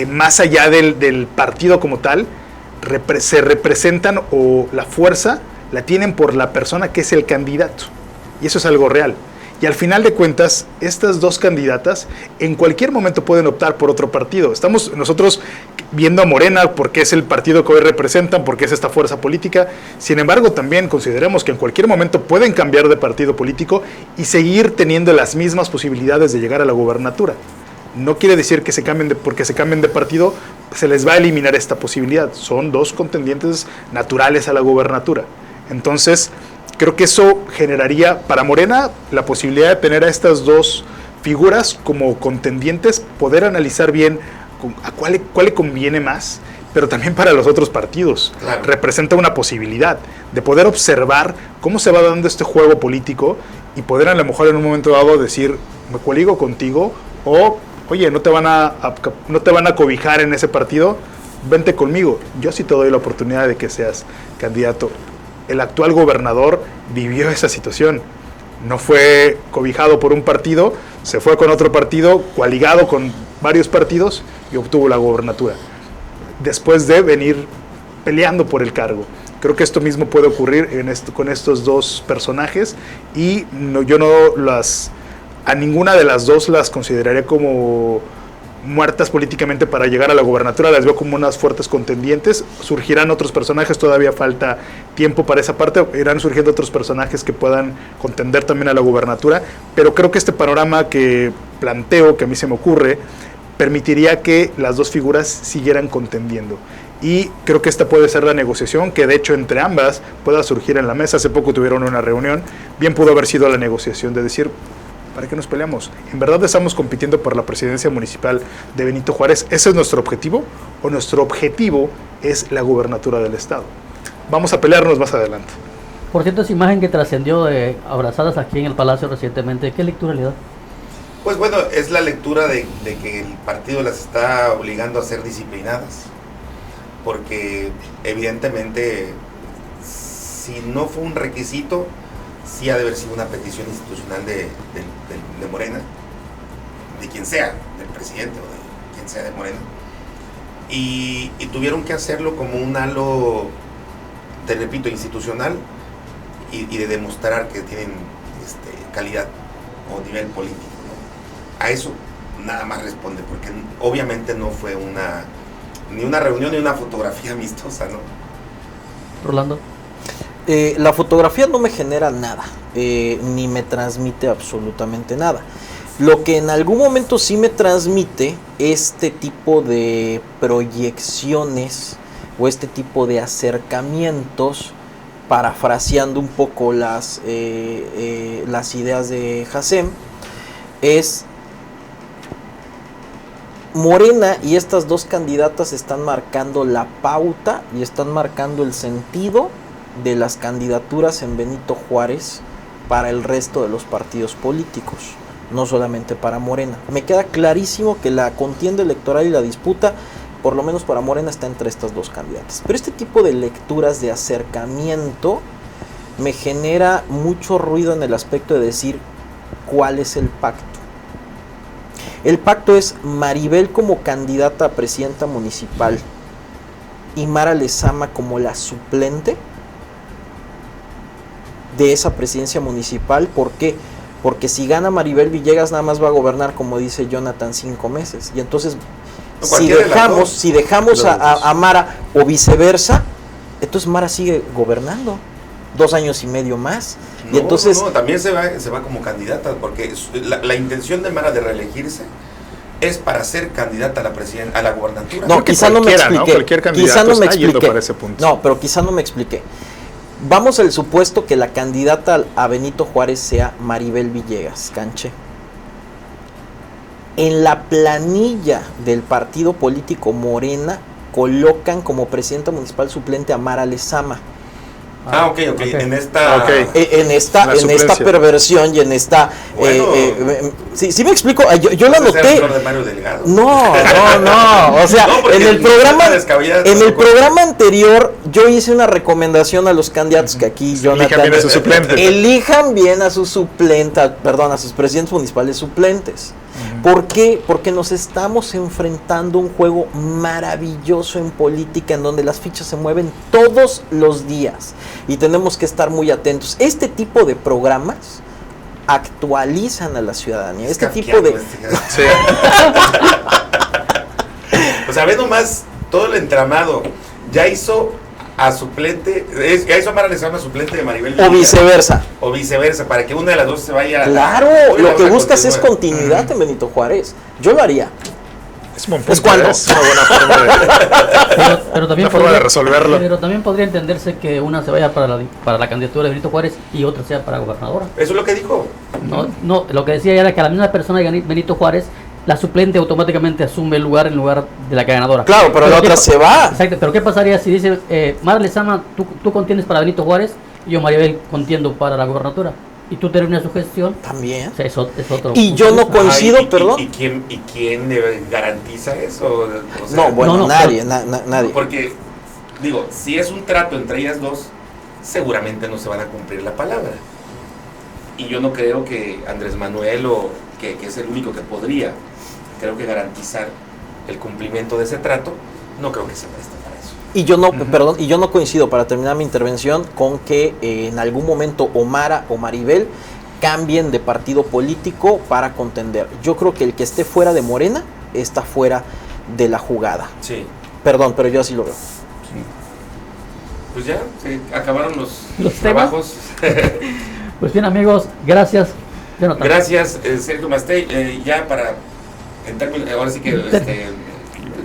más allá del partido como tal, se representan, o la fuerza la tienen por la persona que es el candidato, y eso es algo real. Y al final de cuentas, estas dos candidatas en cualquier momento pueden optar por otro partido. Estamos nosotros viendo a Morena porque es el partido que hoy representan, porque es esta fuerza política. Sin embargo, también consideremos que en cualquier momento pueden cambiar de partido político y seguir teniendo las mismas posibilidades de llegar a la gubernatura. No quiere decir que porque se cambien de partido se les va a eliminar esta posibilidad. Son dos contendientes naturales a la gubernatura. Entonces, creo que eso generaría para Morena la posibilidad de tener a estas dos figuras como contendientes, poder analizar bien a cuál le conviene más, pero también para los otros partidos. Claro. Representa una posibilidad de poder observar cómo se va dando este juego político y poder a lo mejor en un momento dado decir, me coaligo contigo, o oye, no te van a cobijar en ese partido, vente conmigo, yo sí te doy la oportunidad de que seas candidato. El actual gobernador vivió esa situación, no fue cobijado por un partido, se fue con otro partido, coaligado con varios partidos y obtuvo la gobernatura, después de venir peleando por el cargo. Creo que esto mismo puede ocurrir con estos dos personajes y a ninguna de las dos las consideraría como muertas políticamente para llegar a la gobernatura, las veo como unas fuertes contendientes. Surgirán otros personajes, todavía falta tiempo para esa parte, irán surgiendo otros personajes que puedan contender también a la gobernatura, pero creo que este panorama que planteo, que a mí se me ocurre, permitiría que las dos figuras siguieran contendiendo. Y creo que esta puede ser la negociación, que de hecho entre ambas pueda surgir en la mesa. Hace poco tuvieron una reunión, bien pudo haber sido la negociación de decir, ¿Para qué nos peleamos? ¿En verdad estamos compitiendo por la presidencia municipal de Benito Juárez? ¿Ese es nuestro objetivo? ¿O nuestro objetivo es la gubernatura del estado? Vamos a pelearnos más adelante. Por cierto, esa imagen que trascendió de abrazadas aquí en el Palacio recientemente, ¿qué lectura le da? Pues bueno, es la lectura de que el partido las está obligando a ser disciplinadas, porque evidentemente si no fue un requisito, sí ha de haber sido una petición institucional de Morena, de quien sea, del presidente o de quien sea de Morena, y tuvieron que hacerlo como un halo, te repito, institucional y de demostrar que tienen calidad o nivel político, ¿no? A eso nada más responde, porque obviamente no fue ni una reunión ni una fotografía amistosa, ¿no? Rolando. La fotografía no me genera nada, ni me transmite absolutamente nada. Lo que en algún momento sí me transmite este tipo de proyecciones o este tipo de acercamientos, parafraseando un poco las ideas de Hassem, es Morena y estas dos candidatas están marcando la pauta y están marcando el sentido de las candidaturas en Benito Juárez para el resto de los partidos políticos, no solamente para Morena. Me queda clarísimo que la contienda electoral y la disputa, por lo menos para Morena, está entre estas dos candidatas. Pero este tipo de lecturas de acercamiento me genera mucho ruido en el aspecto de decir cuál es el pacto. El pacto es Maribel como candidata a presidenta municipal y Mara Lezama como la suplente de esa presidencia municipal. ¿Por qué? Porque si gana Maribel Villegas nada más va a gobernar, como dice Jonathan, 5 meses. Y entonces, si dejamos a Mara o viceversa, entonces Mara sigue gobernando 2 años y medio más. No, y entonces también se va como candidata, porque la intención de Mara de reelegirse es para ser candidata a la gubernatura. No, quizá no me expliqué. ¿no? Cualquier candidato está yendo para ese punto. No, pero quizá no me expliqué. Vamos al supuesto que la candidata a Benito Juárez sea Maribel Villegas, canche. En la planilla del partido político Morena colocan como presidenta municipal suplente a Mara Lezama. Ok. En esta perversión y en esta sí me explico. Yo la noté. No, o sea, en el programa anterior yo hice una recomendación a los candidatos que aquí Jonathan, elijan bien a sus suplentes, a sus presidentes municipales suplentes. ¿Por qué? Porque nos estamos enfrentando a un juego maravilloso en política en donde las fichas se mueven todos los días y tenemos que estar muy atentos. Este tipo de programas actualizan a la ciudadanía. Este tipo de... Sí. O sea, ve nomás todo el entramado. Ya hizo a suplente, ya hizo a Mara Lezama suplente de Maribel Villegas. O viceversa, para que una de las dos se vaya. Claro, lo que buscas es continuidad en Benito Juárez. Yo lo haría. Es una buena forma pero también de resolverlo. Pero también podría entenderse que una se vaya para la candidatura de Benito Juárez y otra sea para gobernadora. Eso es lo que dijo. No, lo que decía era que a la misma persona de Benito Juárez, la suplente automáticamente asume el lugar de la ganadora. Claro, pero la otra se va. Exacto, pero ¿qué pasaría si dice, Mara Lezama, tú contiendes para Benito Juárez y yo, Maribel, contiendo para la gobernatura? Y tú terminas su gestión. También. O sea, es otro. Y yo no coincido, perdón. ¿Y quién garantiza eso? O sea, nadie. Porque, digo, si es un trato entre ellas dos, seguramente no se van a cumplir la palabra. Y yo no creo que Andrés Manuel, que es el único que podría, creo que garantizar el cumplimiento de ese trato, no creo que se preste para eso. Y yo no coincido, para terminar mi intervención, con que en algún momento Mara o Maribel cambien de partido político para contender. Yo creo que el que esté fuera de Morena está fuera de la jugada. Sí. Perdón, pero yo así lo veo. Sí. Pues ya, acabaron los trabajos. Pues bien, amigos, gracias. Jonathan. Gracias, Sergio Mastey. Ya para, en términos, ahora sí que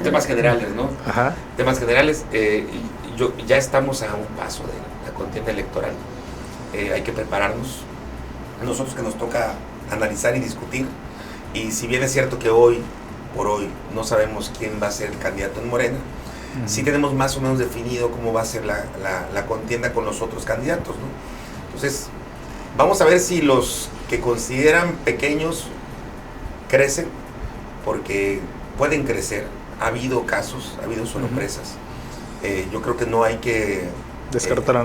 temas generales, ¿no? Ajá. Temas generales, ya estamos a un paso de la contienda electoral. Hay que prepararnos. Nosotros que nos toca analizar y discutir. Y si bien es cierto que hoy por hoy no sabemos quién va a ser el candidato en Morena, sí tenemos más o menos definido cómo va a ser la contienda con los otros candidatos, ¿no? Entonces, vamos a ver si los que consideran pequeños crecen, porque pueden crecer. Ha habido casos, ha habido sorpresas. Yo creo que no hay que descartar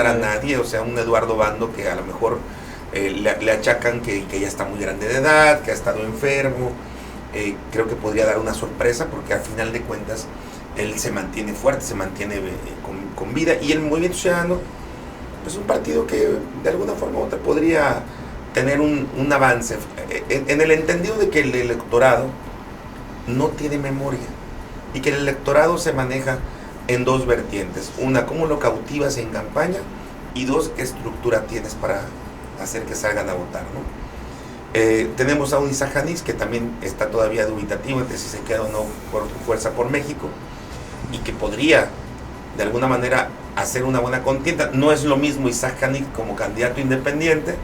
a nadie. O sea, un Eduardo Bando que a lo mejor le achacan que ya está muy grande de edad, que ha estado enfermo. Creo que podría dar una sorpresa, porque al final de cuentas él se mantiene fuerte, se mantiene con vida. Y el Movimiento Ciudadano, pues un partido que de alguna forma u otra podría tener un avance, en el entendido de que el electorado no tiene memoria, y que el electorado se maneja en dos vertientes: una, cómo lo cautivas en campaña, y dos, qué estructura tienes para hacer que salgan a votar, ¿no? Tenemos a un Isaac Janís que también está todavía dubitativo entre si se queda o no por Fuerza por México, y que podría de alguna manera hacer una buena contienda. No es lo mismo Isaac Janís como candidato independiente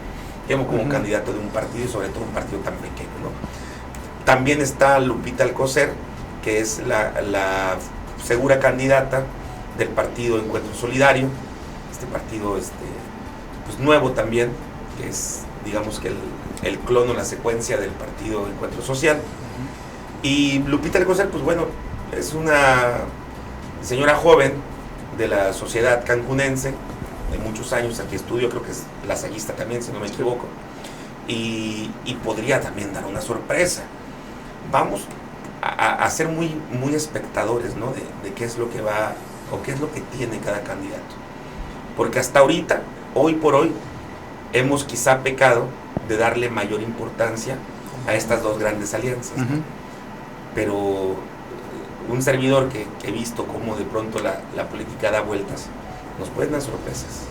que como candidato de un partido, y sobre todo un partido tan pequeño, ¿no? También está Lupita Alcocer, que es la segura candidata del partido Encuentro Solidario, este partido pues nuevo también, que es, digamos, que el clon o la secuencia del partido Encuentro Social. Y Lupita Alcocer, pues bueno, es una señora joven de la sociedad cancunense, de muchos años aquí estudio, creo que es lasallista también, si no me equivoco, y podría también dar una sorpresa. Vamos a ser muy espectadores, ¿no? de qué es lo que va, o qué es lo que tiene cada candidato, porque hasta ahorita, hoy por hoy, hemos quizá pecado de darle mayor importancia a estas dos grandes alianzas, ¿no? Pero un servidor que he visto cómo de pronto la política da vueltas, nos pueden dar sorpresas.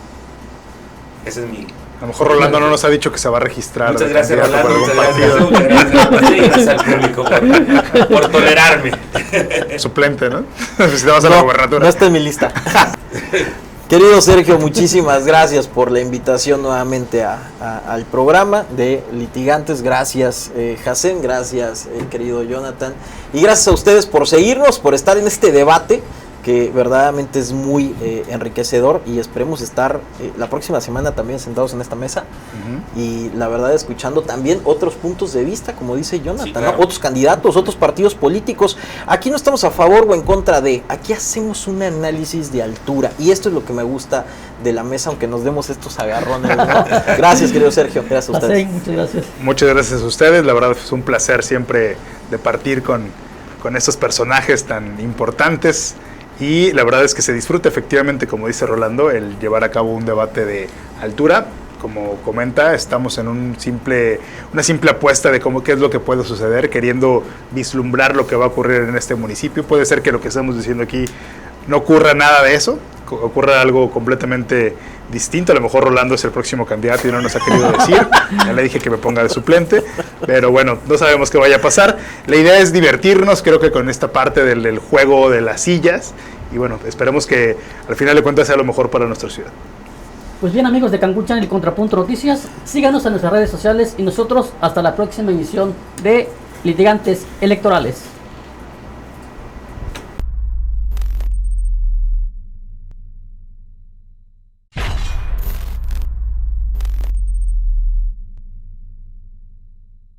Ese es mi... A lo mejor Rolando no nos ha dicho que se va a registrar. Muchas gracias, Rolando. Muchas gracias al público por tolerarme. Suplente, ¿no? Necesitamos a la gobernatura. No está en mi lista. Querido Sergio, muchísimas gracias por la invitación nuevamente al programa de Litigantes. Gracias, Jacen, gracias, querido Jonathan. Y gracias a ustedes por seguirnos, por estar en este debate que verdaderamente es muy enriquecedor, y esperemos estar la próxima semana también sentados en esta mesa y la verdad escuchando también otros puntos de vista, como dice Jonathan, sí, claro, ¿no? Otros candidatos, otros partidos políticos. Aquí no estamos a favor o en contra de, aquí hacemos un análisis de altura, y esto es lo que me gusta de la mesa, aunque nos demos estos agarrones, ¿no? Gracias, querido Sergio, gracias a ustedes. Muchas gracias. Muchas gracias a ustedes, la verdad es un placer siempre departir con estos personajes tan importantes. Y la verdad es que se disfruta efectivamente, como dice Rolando, el llevar a cabo un debate de altura. Como comenta, estamos en una simple apuesta de qué es lo que puede suceder, queriendo vislumbrar lo que va a ocurrir en este municipio. Puede ser que lo que estamos diciendo aquí no ocurra nada de eso, ocurra algo completamente distinto. A lo mejor Rolando es el próximo candidato y no nos ha querido decir. Ya le dije que me ponga de suplente, pero bueno, no sabemos qué vaya a pasar. La idea es divertirnos, creo que con esta parte del juego de las sillas, y bueno, esperemos que al final de cuentas sea lo mejor para nuestra ciudad. Pues bien, amigos de Cancún Channel y Contrapunto Noticias, síganos en nuestras redes sociales, y nosotros hasta la próxima emisión de Litigantes Electorales.